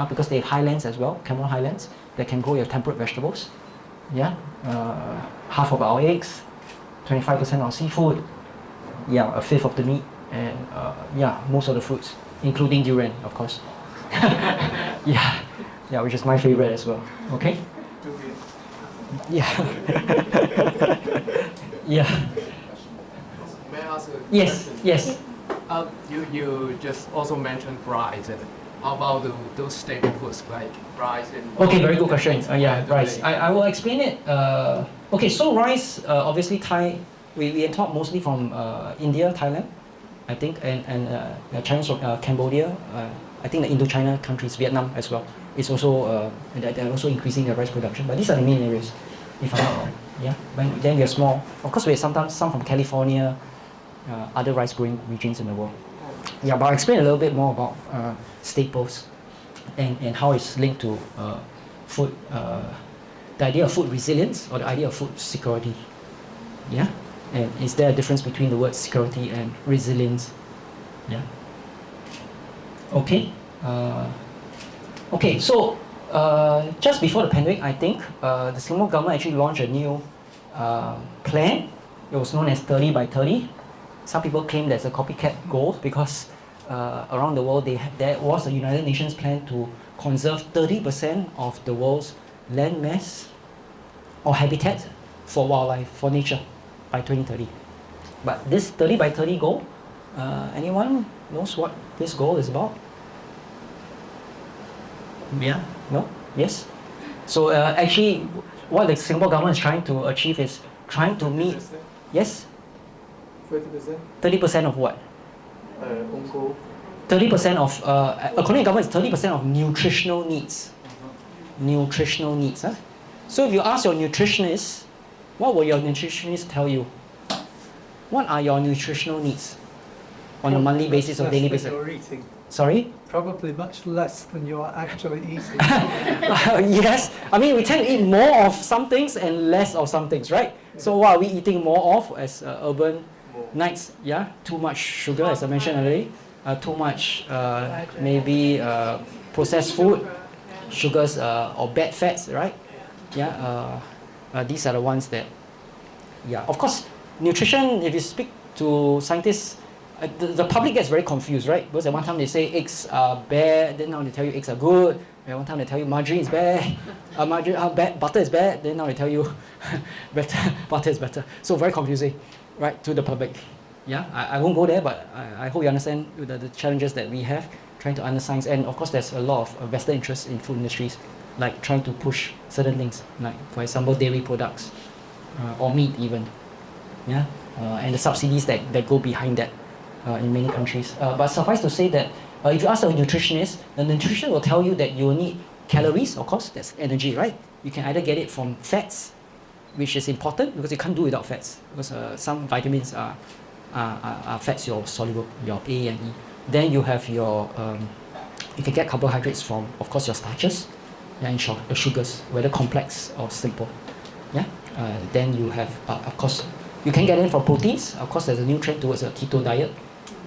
because they have highlands as well, Cameron highlands that can grow your temperate vegetables. Yeah, half of our eggs, 25% of seafood. Yeah, a fifth of the meat, and most of the fruits, including durian, of course. yeah, which is my favorite as well. Okay. Yeah. Yeah. May I ask a Yes. question? Yes. You just also mentioned rice. How about those staple foods like rice and... Okay, very good question. Rice. I will explain it. Okay, so rice, obviously we import mostly from India, Thailand, I think, and China, Cambodia. I think the Indochina countries, Vietnam as well. It's also they're also increasing their rice production. But these are the main areas, if I'm not wrong. Yeah. Then we have small. Of course, we have sometimes some from California, other rice growing regions in the world. Yeah, but I'll explain a little bit more about staples and how it's linked to food, the idea of food resilience or the idea of food security. Yeah, and is there a difference between the words security and resilience? Yeah. Okay. Okay. So just before the pandemic, I think the Singapore government actually launched a new plan. It was known as 30 by 30. Some people claim there's a copycat goal because around the world there was a United Nations plan to conserve 30% of the world's land mass or habitat for wildlife, for nature by 2030. But this 30 by 30 goal, anyone knows what this goal is about? Yeah? No? Yes? So actually what the Singapore government is trying to achieve is trying to meet... Yes? 30%? 30% of what? 30% of, according to government, it's 30% of nutritional needs. Nutritional needs. Huh? So if you ask your nutritionist, what will your nutritionist tell you? What are your nutritional needs on a monthly basis or daily basis? You're eating. Sorry? Probably much less than you are actually eating. Yes. I mean, we tend to eat more of some things and less of some things, right? So what are we eating more of as urban nights? Yeah, too much sugar, as I mentioned already. Too much maybe processed food, sugars or bad fats, right? Yeah, these are the ones that, yeah. Of course, nutrition, if you speak to scientists, the public gets very confused, right? Because at one time they say eggs are bad, then now they tell you eggs are good. At one time they tell you margarine is bad, butter is bad, then now they tell you butter is better. So very confusing, right, to the public. Yeah, I won't go there, but I hope you understand the challenges that we have trying to understand science. And of course, there's a lot of vested interest in food industries, like trying to push certain things, like for example, dairy products or meat even. Yeah, and the subsidies that go behind that in many countries. But suffice to say that if you ask a nutritionist, the nutritionist will tell you that you will need calories, of course, that's energy, right? You can either get it from fats, which is important because you can't do without fats, because some vitamins are fats you're soluble, your A and E. Then you have your, you can get carbohydrates from, of course, your starches, yeah, and sugars, whether complex or simple. Yeah. Then you have, of course, you can get them from proteins. Of course, there's a new trend towards a keto diet.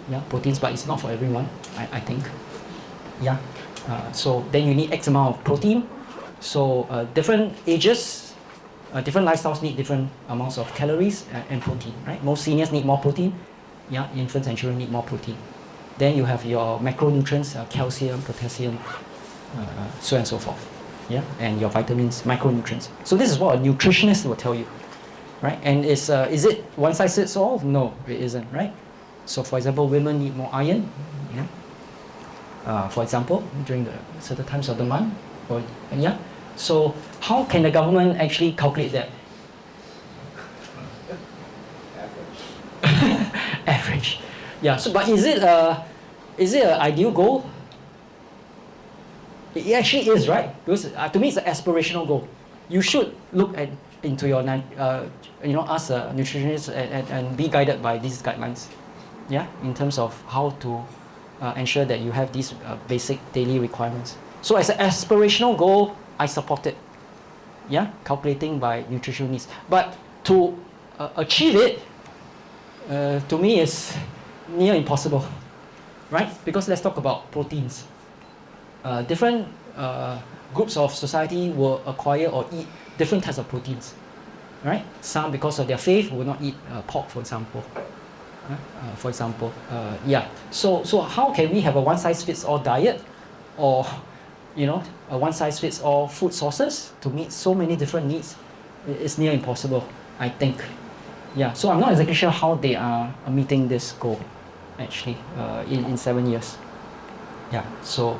Yeah, proteins, but it's not for everyone, I think. Yeah. So then you need X amount of protein. So different ages, different lifestyles need different amounts of calories and protein, right? Most seniors need more protein. Yeah, infants and children need more protein. Then you have your macronutrients, calcium, potassium, so on and so forth. Yeah, and your vitamins, micronutrients. So this is what a nutritionist will tell you, right? And is it one size fits all? No, it isn't, right? So for example, women need more iron. Yeah. For example, during the certain times of the month, or yeah. So how can the government actually calculate that? Average. Yeah. So, but is it an ideal goal? It actually is, right? Because to me, it's an aspirational goal. You should look into your, ask a nutritionist and be guided by these guidelines. Yeah, in terms of how to ensure that you have these basic daily requirements. So as an aspirational goal, I support it. Yeah, calculating by nutritional needs. But to achieve it, to me, is near impossible, right? Because let's talk about proteins. Different groups of society will acquire or eat different types of proteins, right? Some, because of their faith, will not eat pork, for example. Yeah. So how can we have a one-size-fits-all diet, or a one-size-fits-all food sources to meet so many different needs? It's near impossible, I think. Yeah. So I'm not exactly sure how they are meeting this goal, actually, in 7 years. Yeah. So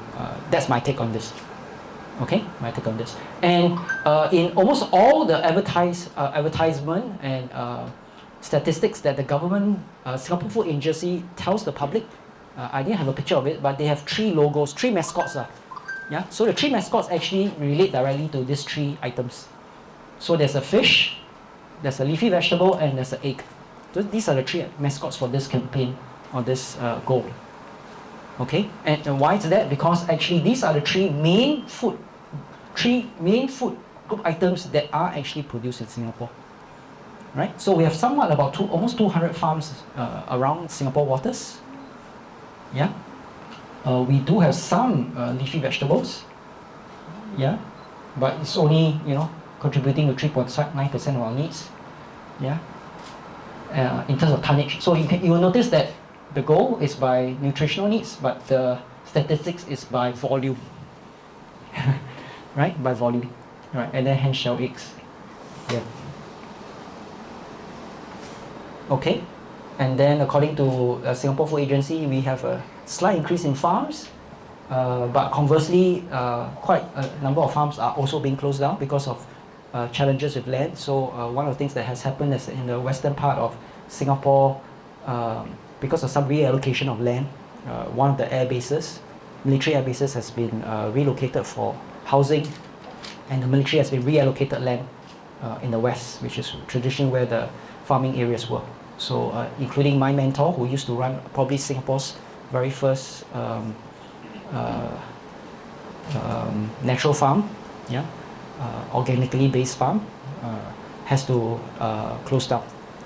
that's my take on this. Okay, my take on this. And in almost all the advertisement and statistics that the government, Singapore Food Agency tells the public, I didn't have a picture of it, but they have 3 logos, 3 mascots. Yeah, so the 3 mascots actually relate directly to these 3 items. So there's a fish, there's a leafy vegetable, and there's an egg. So these are the 3 mascots for this campaign, or this goal. Okay, and why is that? Because actually these are the 3 main food group items that are actually produced in Singapore. Right? So we have somewhat about almost 200 farms around Singapore waters. Yeah. We do have some leafy vegetables. Yeah. But it's only, contributing to 3.9% of our needs. Yeah. In terms of tonnage. So you will notice that the goal is by nutritional needs, but the statistics is by volume. Right? By volume. Right. And then hen shell eggs. Yeah. Okay, and then according to Singapore Food Agency, we have a slight increase in farms, but conversely, quite a number of farms are also being closed down because of challenges with land. So one of the things that has happened is in the western part of Singapore, because of some reallocation of land, one of the air bases, military air bases, has been relocated for housing, and the military has been reallocated land in the west, which is traditionally where the farming areas were. So including my mentor, who used to run probably Singapore's very first natural farm, yeah, organically based farm, has to close down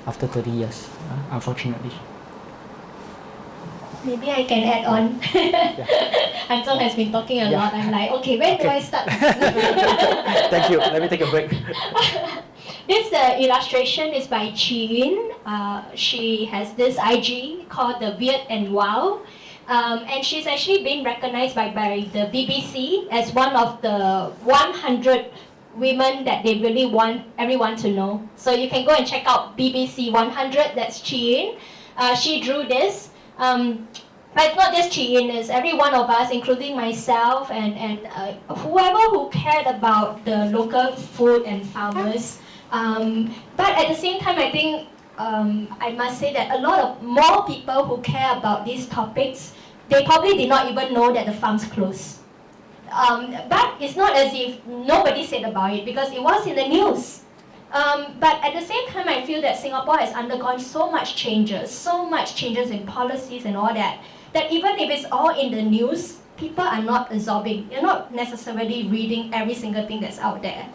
after 30 years, unfortunately. Maybe I can add on. Anton has been talking a lot. I'm like, okay, where do I start? Thank you. Let me take a break. This illustration is by Chi-Yin. She has this IG called The Weird and Wow. And she's actually been recognized by the BBC as one of the 100 women that they really want everyone to know. So you can go and check out BBC 100, that's Chi-Yin. She drew this. But it's not just Chi-Yin, it's every one of us, including myself and whoever who cared about the local food and farmers. But at the same time, I think I must say that a lot of more people who care about these topics, they probably did not even know that the farms closed. But it's not as if nobody said about it, because it was in the news. But at the same time, I feel that Singapore has undergone so much changes in policies and all that, that even if it's all in the news, people are not absorbing. They're not necessarily reading every single thing that's out there.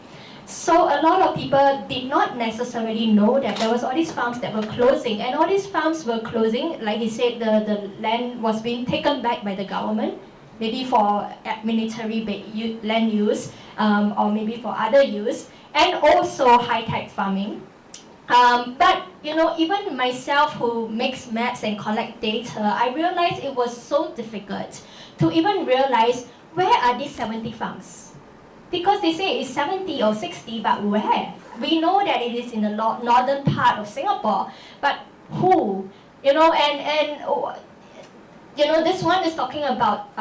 So a lot of people did not necessarily know that there was all these farms that were closing, and all these farms were closing. Like he said, the land was being taken back by the government, maybe for military land use, or maybe for other use. and also high-tech farming. But even myself who makes maps and collect data, I realized it was so difficult to even realize where are these 70 farms. Because they say it's 70 or 60, but where? We know that it is in the northern part of Singapore, but who? This one is talking about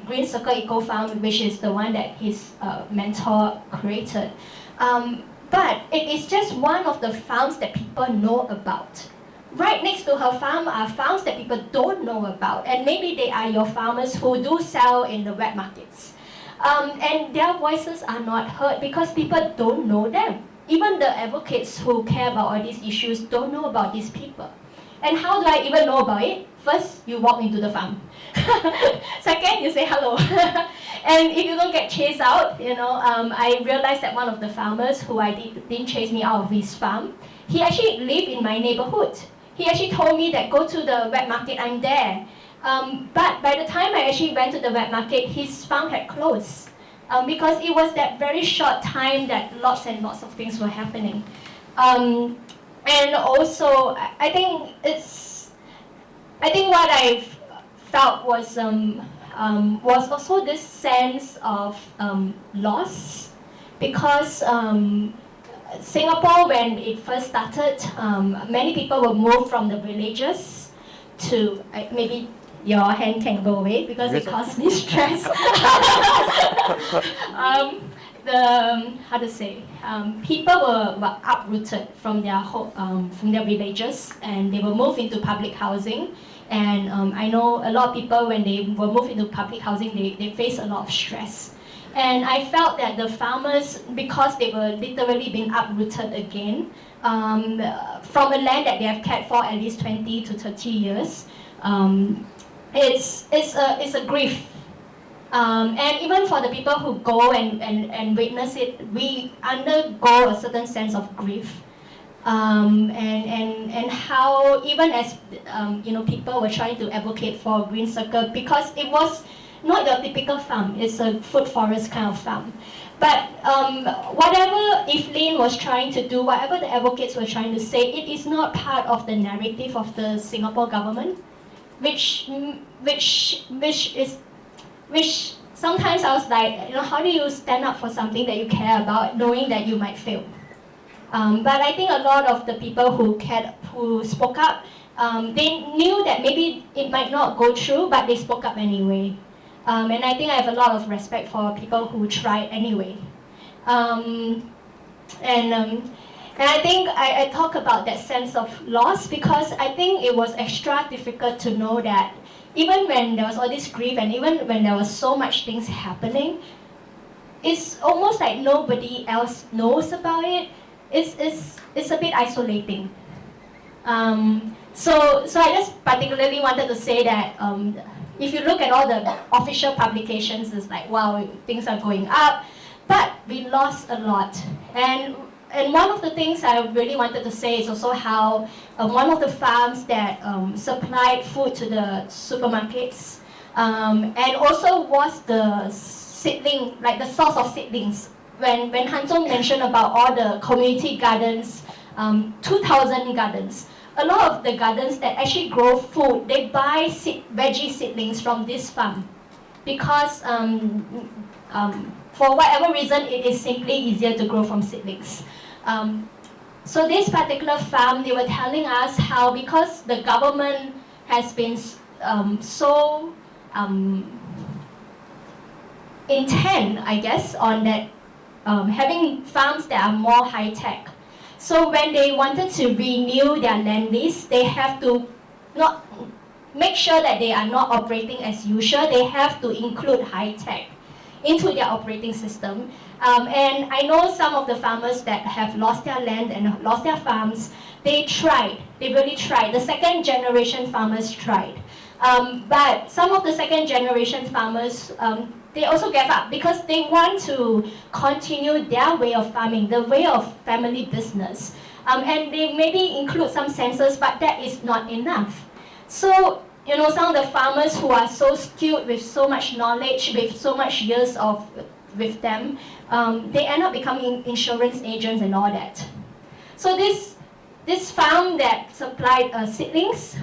Green Circle Eco Farm, which is the one that his mentor created. But it is just one of the farms that people know about. Right next to her farm are farms that people don't know about, and maybe they are your farmers who do sell in the wet markets. And their voices are not heard because people don't know them. Even the advocates who care about all these issues don't know about these people. And how do I even know about it? First, you walk into the farm. Second, you say hello. And if you don't get chased out, I realized that one of the farmers who didn't chase me out of his farm, he actually lived in my neighborhood. He actually told me that go to the wet market, I'm there. But by the time I actually went to the wet market, his farm had closed. Because it was that very short time that lots and lots of things were happening. And also, I think what I felt was also this sense of loss, because Singapore, when it first started, many people were moved from the villages to, maybe your hand can go away because it caused me stress. People were uprooted from their villages, and they were moved into public housing. And I know a lot of people, when they were moved into public housing, they faced a lot of stress. And I felt that the farmers, because they were literally being uprooted again from a land that they have cared for at least 20 to 30 years, it's a grief. And even for the people who go and witness it, we undergo a certain sense of grief. And how even as people were trying to advocate for Green Circle, because it was not your typical farm, it's a food forest kind of farm. But whatever Evelyn was trying to do, whatever the advocates were trying to say, it is not part of the narrative of the Singapore government, which sometimes I was like, how do you stand up for something that you care about, knowing that you might fail? But I think a lot of the people who spoke up, they knew that maybe it might not go through, but they spoke up anyway. And I think I have a lot of respect for people who try anyway. And I think I talk about that sense of loss because I think it was extra difficult to know that even when there was all this grief and even when there was so much things happening, it's almost like nobody else knows about it. It's a bit isolating. So I just particularly wanted to say that if you look at all the official publications, it's like, wow, things are going up, but we lost a lot. And one of the things I really wanted to say is also how one of the farms that supplied food to the supermarkets and also was the seedling, like the source of seedlings. When Hanzong mentioned about all the community gardens, 2,000 gardens, a lot of the gardens that actually grow food, they buy veggie seedlings from this farm because for whatever reason, it is simply easier to grow from seedlings. So this particular farm, they were telling us how because the government has been so intent, I guess, on that having farms that are more high-tech. So when they wanted to renew their land lease, they have to not make sure that they are not operating as usual. They have to include high-tech into their operating system. And I know some of the farmers that have lost their land and lost their farms, they tried, they really tried. The second generation farmers tried. But some of the second generation farmers, they also gave up because they want to continue their way of farming, the way of family business. And they maybe include some sensors, but that is not enough. So, some of the farmers who are so skilled with so much knowledge, with so much years of with them, they end up becoming insurance agents and all that. So this farm that supplied seedlings,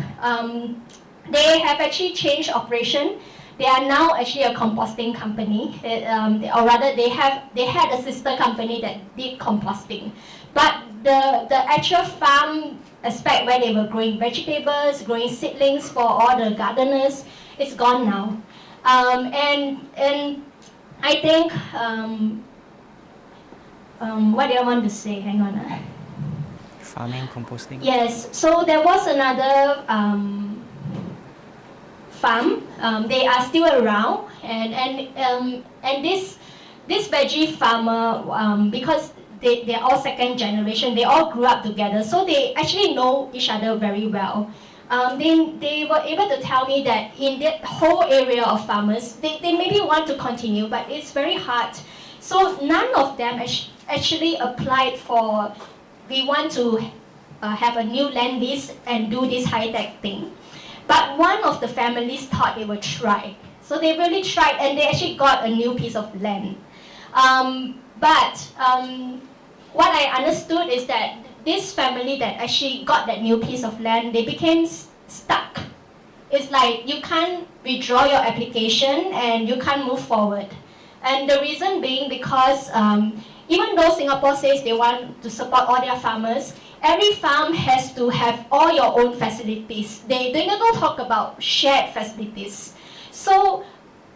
they have actually changed operation. They are now actually a composting company, or rather they had a sister company that did composting. But the actual farm aspect where they were growing vegetables, growing seedlings for all the gardeners, it's gone now. And I think, what do I want to say? Hang on. Farming, composting. Yes, so there was another farm. They are still around, and this veggie farmer, because they're all second generation, they all grew up together, so they actually know each other very well. They were able to tell me that in that whole area of farmers, they maybe want to continue, but it's very hard. So none of them actually applied for, we want to have a new land lease and do this high-tech thing. But one of the families thought they would try. So they really tried, and they actually got a new piece of land. What I understood is that this family that actually got that new piece of land, they became stuck. It's like you can't withdraw your application and you can't move forward. And the reason being because even though Singapore says they want to support all their farmers, every farm has to have all your own facilities. They don't talk about shared facilities. So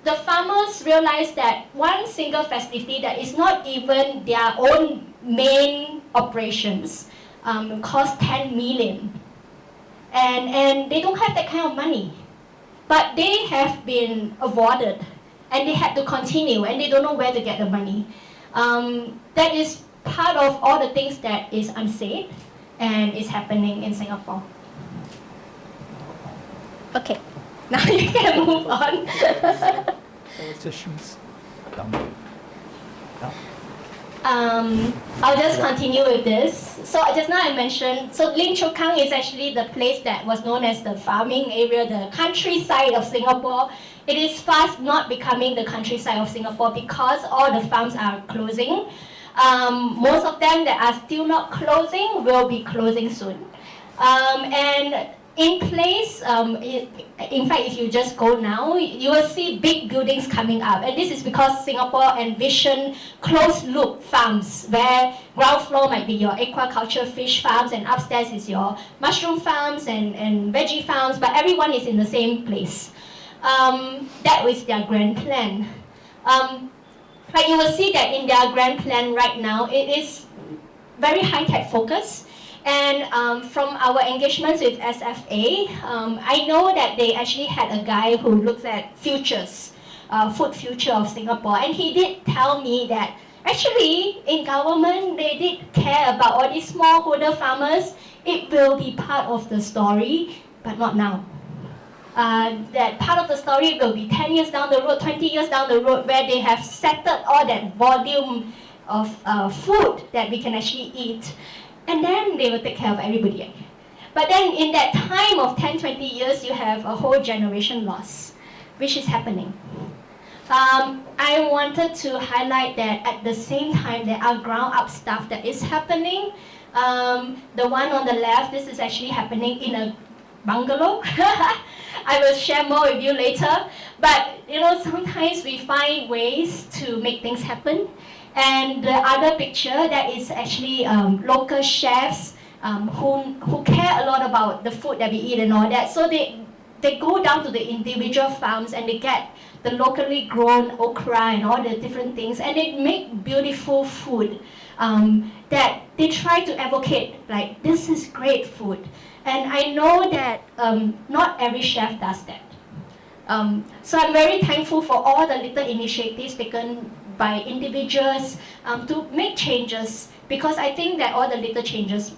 the farmers realized that one single facility that is not even their own main operations cost 10 million. And they don't have that kind of money. But they have been awarded and they had to continue and they don't know where to get the money. That is part of all the things that is unsaid and is happening in Singapore. Okay, now you can move on. Politicians. I'll just continue with this. So just now I mentioned, so Lim Chu Kang is actually the place that was known as the farming area, the countryside of Singapore. It is fast not becoming the countryside of Singapore because all the farms are closing. Most of them that are still not closing will be closing soon. And in place, in fact, if you just go now, you will see big buildings coming up. And this is because Singapore envisioned closed-loop farms, where ground floor might be your aquaculture fish farms, and upstairs is your mushroom farms and veggie farms, but everyone is in the same place. That was their grand plan. But you will see that in their grand plan right now, it is very high-tech focus. And from our engagements with SFA, I know that they actually had a guy who looks at futures, food future of Singapore, and he did tell me that actually in government they did care about all these smallholder farmers. It will be part of the story, but not now. That part of the story will be 10 years down the road, 20 years down the road, where they have settled all that volume of food that we can actually eat. And then they will take care of everybody. But then in that time of 10, 20 years, you have a whole generation loss, which is happening. I wanted to highlight that at the same time, there are ground up stuff that is happening. The one on the left, this is actually happening in a bungalow. I will share more with you later. But you know, sometimes we find ways to make things happen. And the other picture, that is actually local chefs who care a lot about the food that we eat and all that. So they go down to the individual farms and they get the locally grown okra and all the different things, and they make beautiful food that they try to advocate, like, this is great food. And I know that not every chef does that. So I'm very thankful for all the little initiatives taken by individuals to make changes, because I think that all the little changes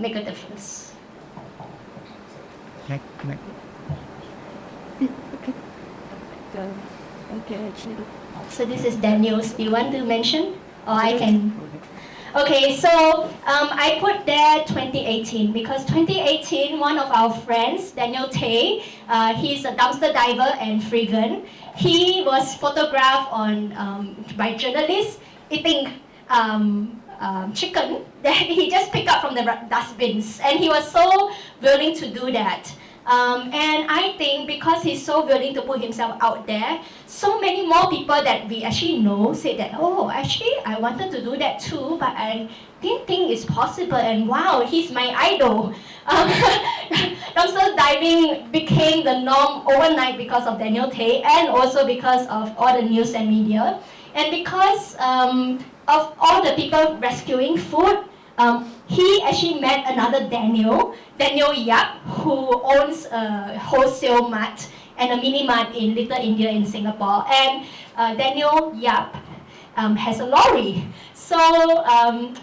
make a difference. Next. Okay, actually. So this is Daniel's. Do you want to mention? Or I can. Okay, so I put there 2018 because 2018, one of our friends, Daniel Tay, he's a dumpster diver and freegan. He was photographed on by journalists eating chicken that he just picked up from the dustbins, and he was so willing to do that. And I think because he's so willing to put himself out there, so many more people that we actually know said that, oh, actually I wanted to do that too, but I didn't think it's possible, and wow, he's my idol. Dumpster diving became the norm overnight because of Daniel Tay, and also because of all the news and media, and because of all the people rescuing food. He actually met another Daniel Yap, who owns a wholesale mart and a mini mart in Little India in Singapore. And Daniel Yap has a lorry. So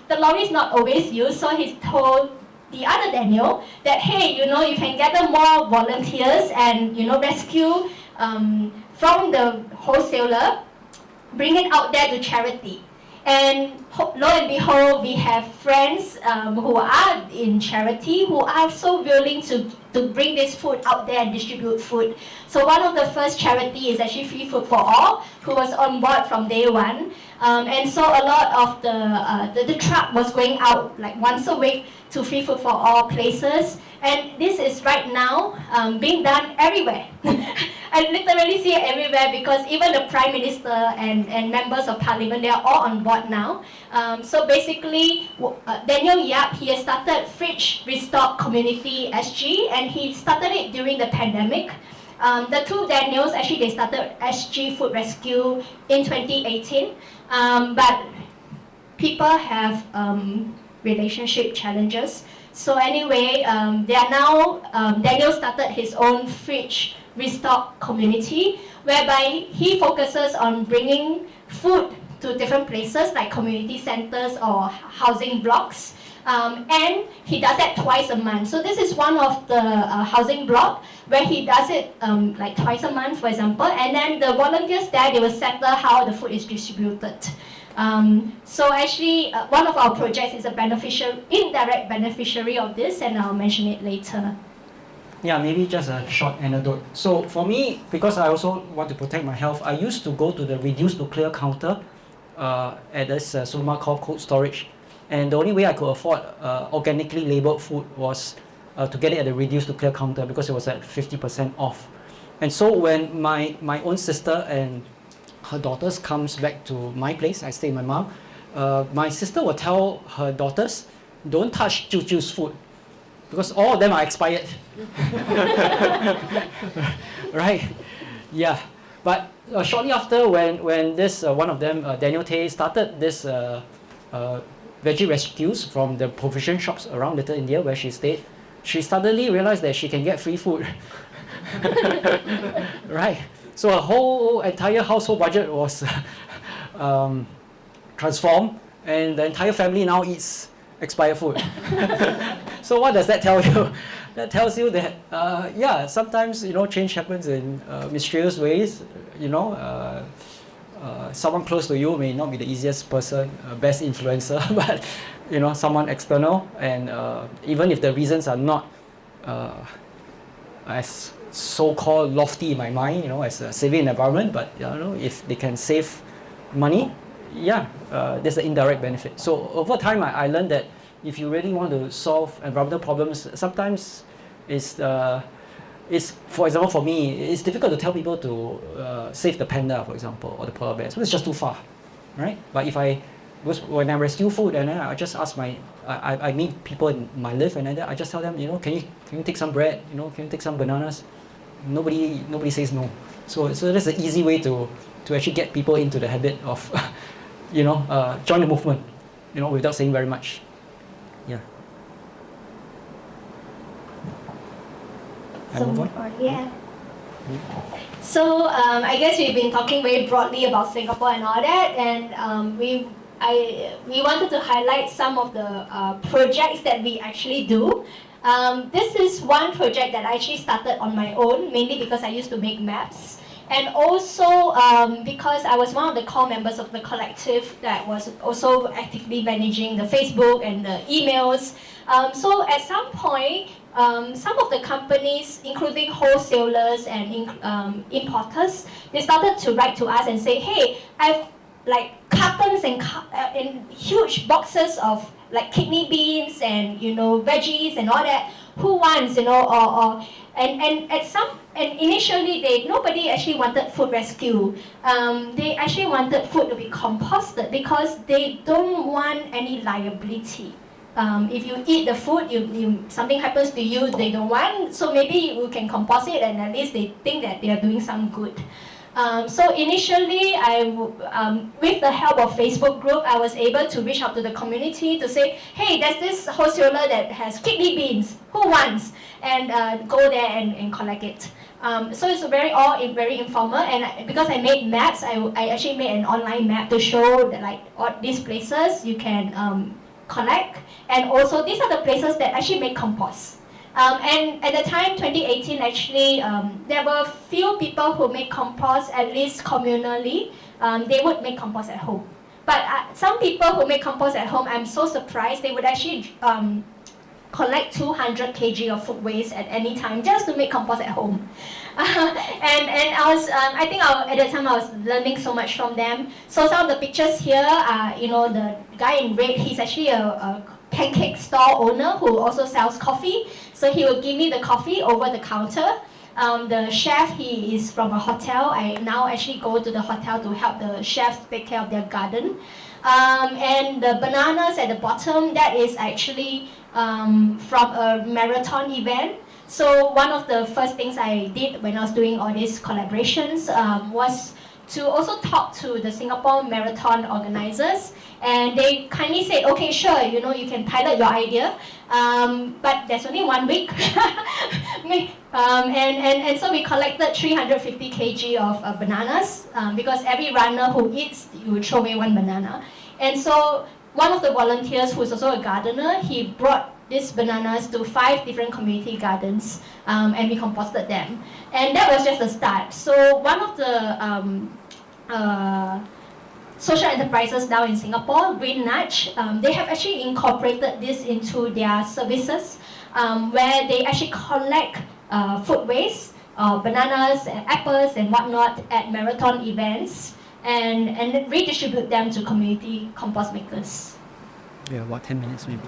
the lorry is not always used, so he's told the other Daniel that, hey, you can gather more volunteers and, rescue from the wholesaler, bring it out there to charity. And lo and behold, we have friends who are in charity, who are so willing to bring this food out there and distribute food. So one of the first charity is actually Free Food for All, who was on board from day one. And so a lot of the truck was going out like once a week to Free Food for All places. And this is right now being done everywhere. I literally see it everywhere because even the Prime Minister and members of Parliament, they are all on board now. So basically, Daniel Yap, he has started Fridge Restock Community SG, and he started it during the pandemic. The two Daniels, actually they started SG Food Rescue in 2018, but people have relationship challenges. So anyway, they are now, Daniel started his own Fridge Restock Community, whereby he focuses on bringing food to different places like community centers or housing blocks. And he does that twice a month. So this is one of the housing block where he does it like twice a month, for example, and then the volunteers there, they will settle how the food is distributed. So actually, one of our projects is a indirect beneficiary of this, and I'll mention it later. Yeah, maybe just a short anecdote. So for me, because I also want to protect my health, I used to go to the reduced to clear counter at this supermarket called cold storage. And the only way I could afford organically labeled food was to get it at the reduced to clear counter because it was at 50% off. And so when my own sister and her daughters comes back to my place, I stay with my mom, my sister will tell her daughters, don't touch Juju's food because all of them are expired. Right? Yeah. But shortly after, when this one of them, Daniel Tay, started this veggie rescues from the provision shops around Little India where she stayed, she suddenly realized that she can get free food. Right? So her whole entire household budget was transformed, and the entire family now eats expired food. So what does that tell you? That tells you that yeah, sometimes change happens in mysterious ways. Someone close to you may not be the easiest person, best influencer, but someone external, and even if the reasons are not as so-called lofty in my mind, as saving the environment, but if they can save money, yeah, there's an indirect benefit. So over time, I learned that if you really want to solve environmental problems, sometimes it's for example, for me, it's difficult to tell people to save the panda, for example, or the polar bears, because it's just too far, right? But when I rescue food, and then I just ask I meet people in my life, and then I just tell them, can you take some bread? Can you take some bananas? Nobody says no. So that's an easy way to actually get people into the habit of, join the movement, without saying very much. Yeah. Yeah. So I guess we've been talking very broadly about Singapore and all that, and we wanted to highlight some of the projects that we actually do. This is one project that I actually started on my own, mainly because I used to make maps. And also because I was one of the core members of the collective that was also actively managing the Facebook and the emails. So at some point, some of the companies, including wholesalers and importers, they started to write to us and say, hey, I've like cartons and huge boxes of like kidney beans and veggies and all that. Who wants, and initially nobody actually wanted food rescue. They actually wanted food to be composted because they don't want any liability. If you eat the food, something happens to you, they don't want, so maybe you can compost it and at least they think that they are doing some good. So initially, with the help of Facebook group, I was able to reach out to the community to say, hey, there's this wholesaler that has kidney beans, who wants? And go there and collect it. So it's very informal, and because I made maps, I actually made an online map to show that like all these places you can collect, and also these are the places that actually make compost. And at the time, 2018, actually, there were few people who make compost, at least communally. They would make compost at home. But some people who make compost at home, I'm so surprised, they would actually collect 200 kg of food waste at any time just to make compost at home. And I think at the time I was learning so much from them. So some of the pictures here are, the guy in red, he's actually a pancake store owner who also sells coffee. So he would give me the coffee over the counter. The chef, he is from a hotel. I now actually go to the hotel to help the chef take care of their garden. And the bananas at the bottom, that is actually from a marathon event. So one of the first things I did when I was doing all these collaborations was to also talk to the Singapore Marathon organizers, and they kindly said, okay, sure, you can pilot your idea, but there's only 1 week. And so we collected 350 kg of bananas, because every runner who eats, you throw away 1 banana. And so one of the volunteers, who is also a gardener, he brought these bananas to 5 different community gardens, and we composted them. And that was just the start. So one of the social enterprises now in Singapore, Green Nudge, they have actually incorporated this into their services, where they actually collect food waste, bananas and apples and whatnot at marathon events, and redistribute them to community compost makers. Yeah, about 10 minutes maybe.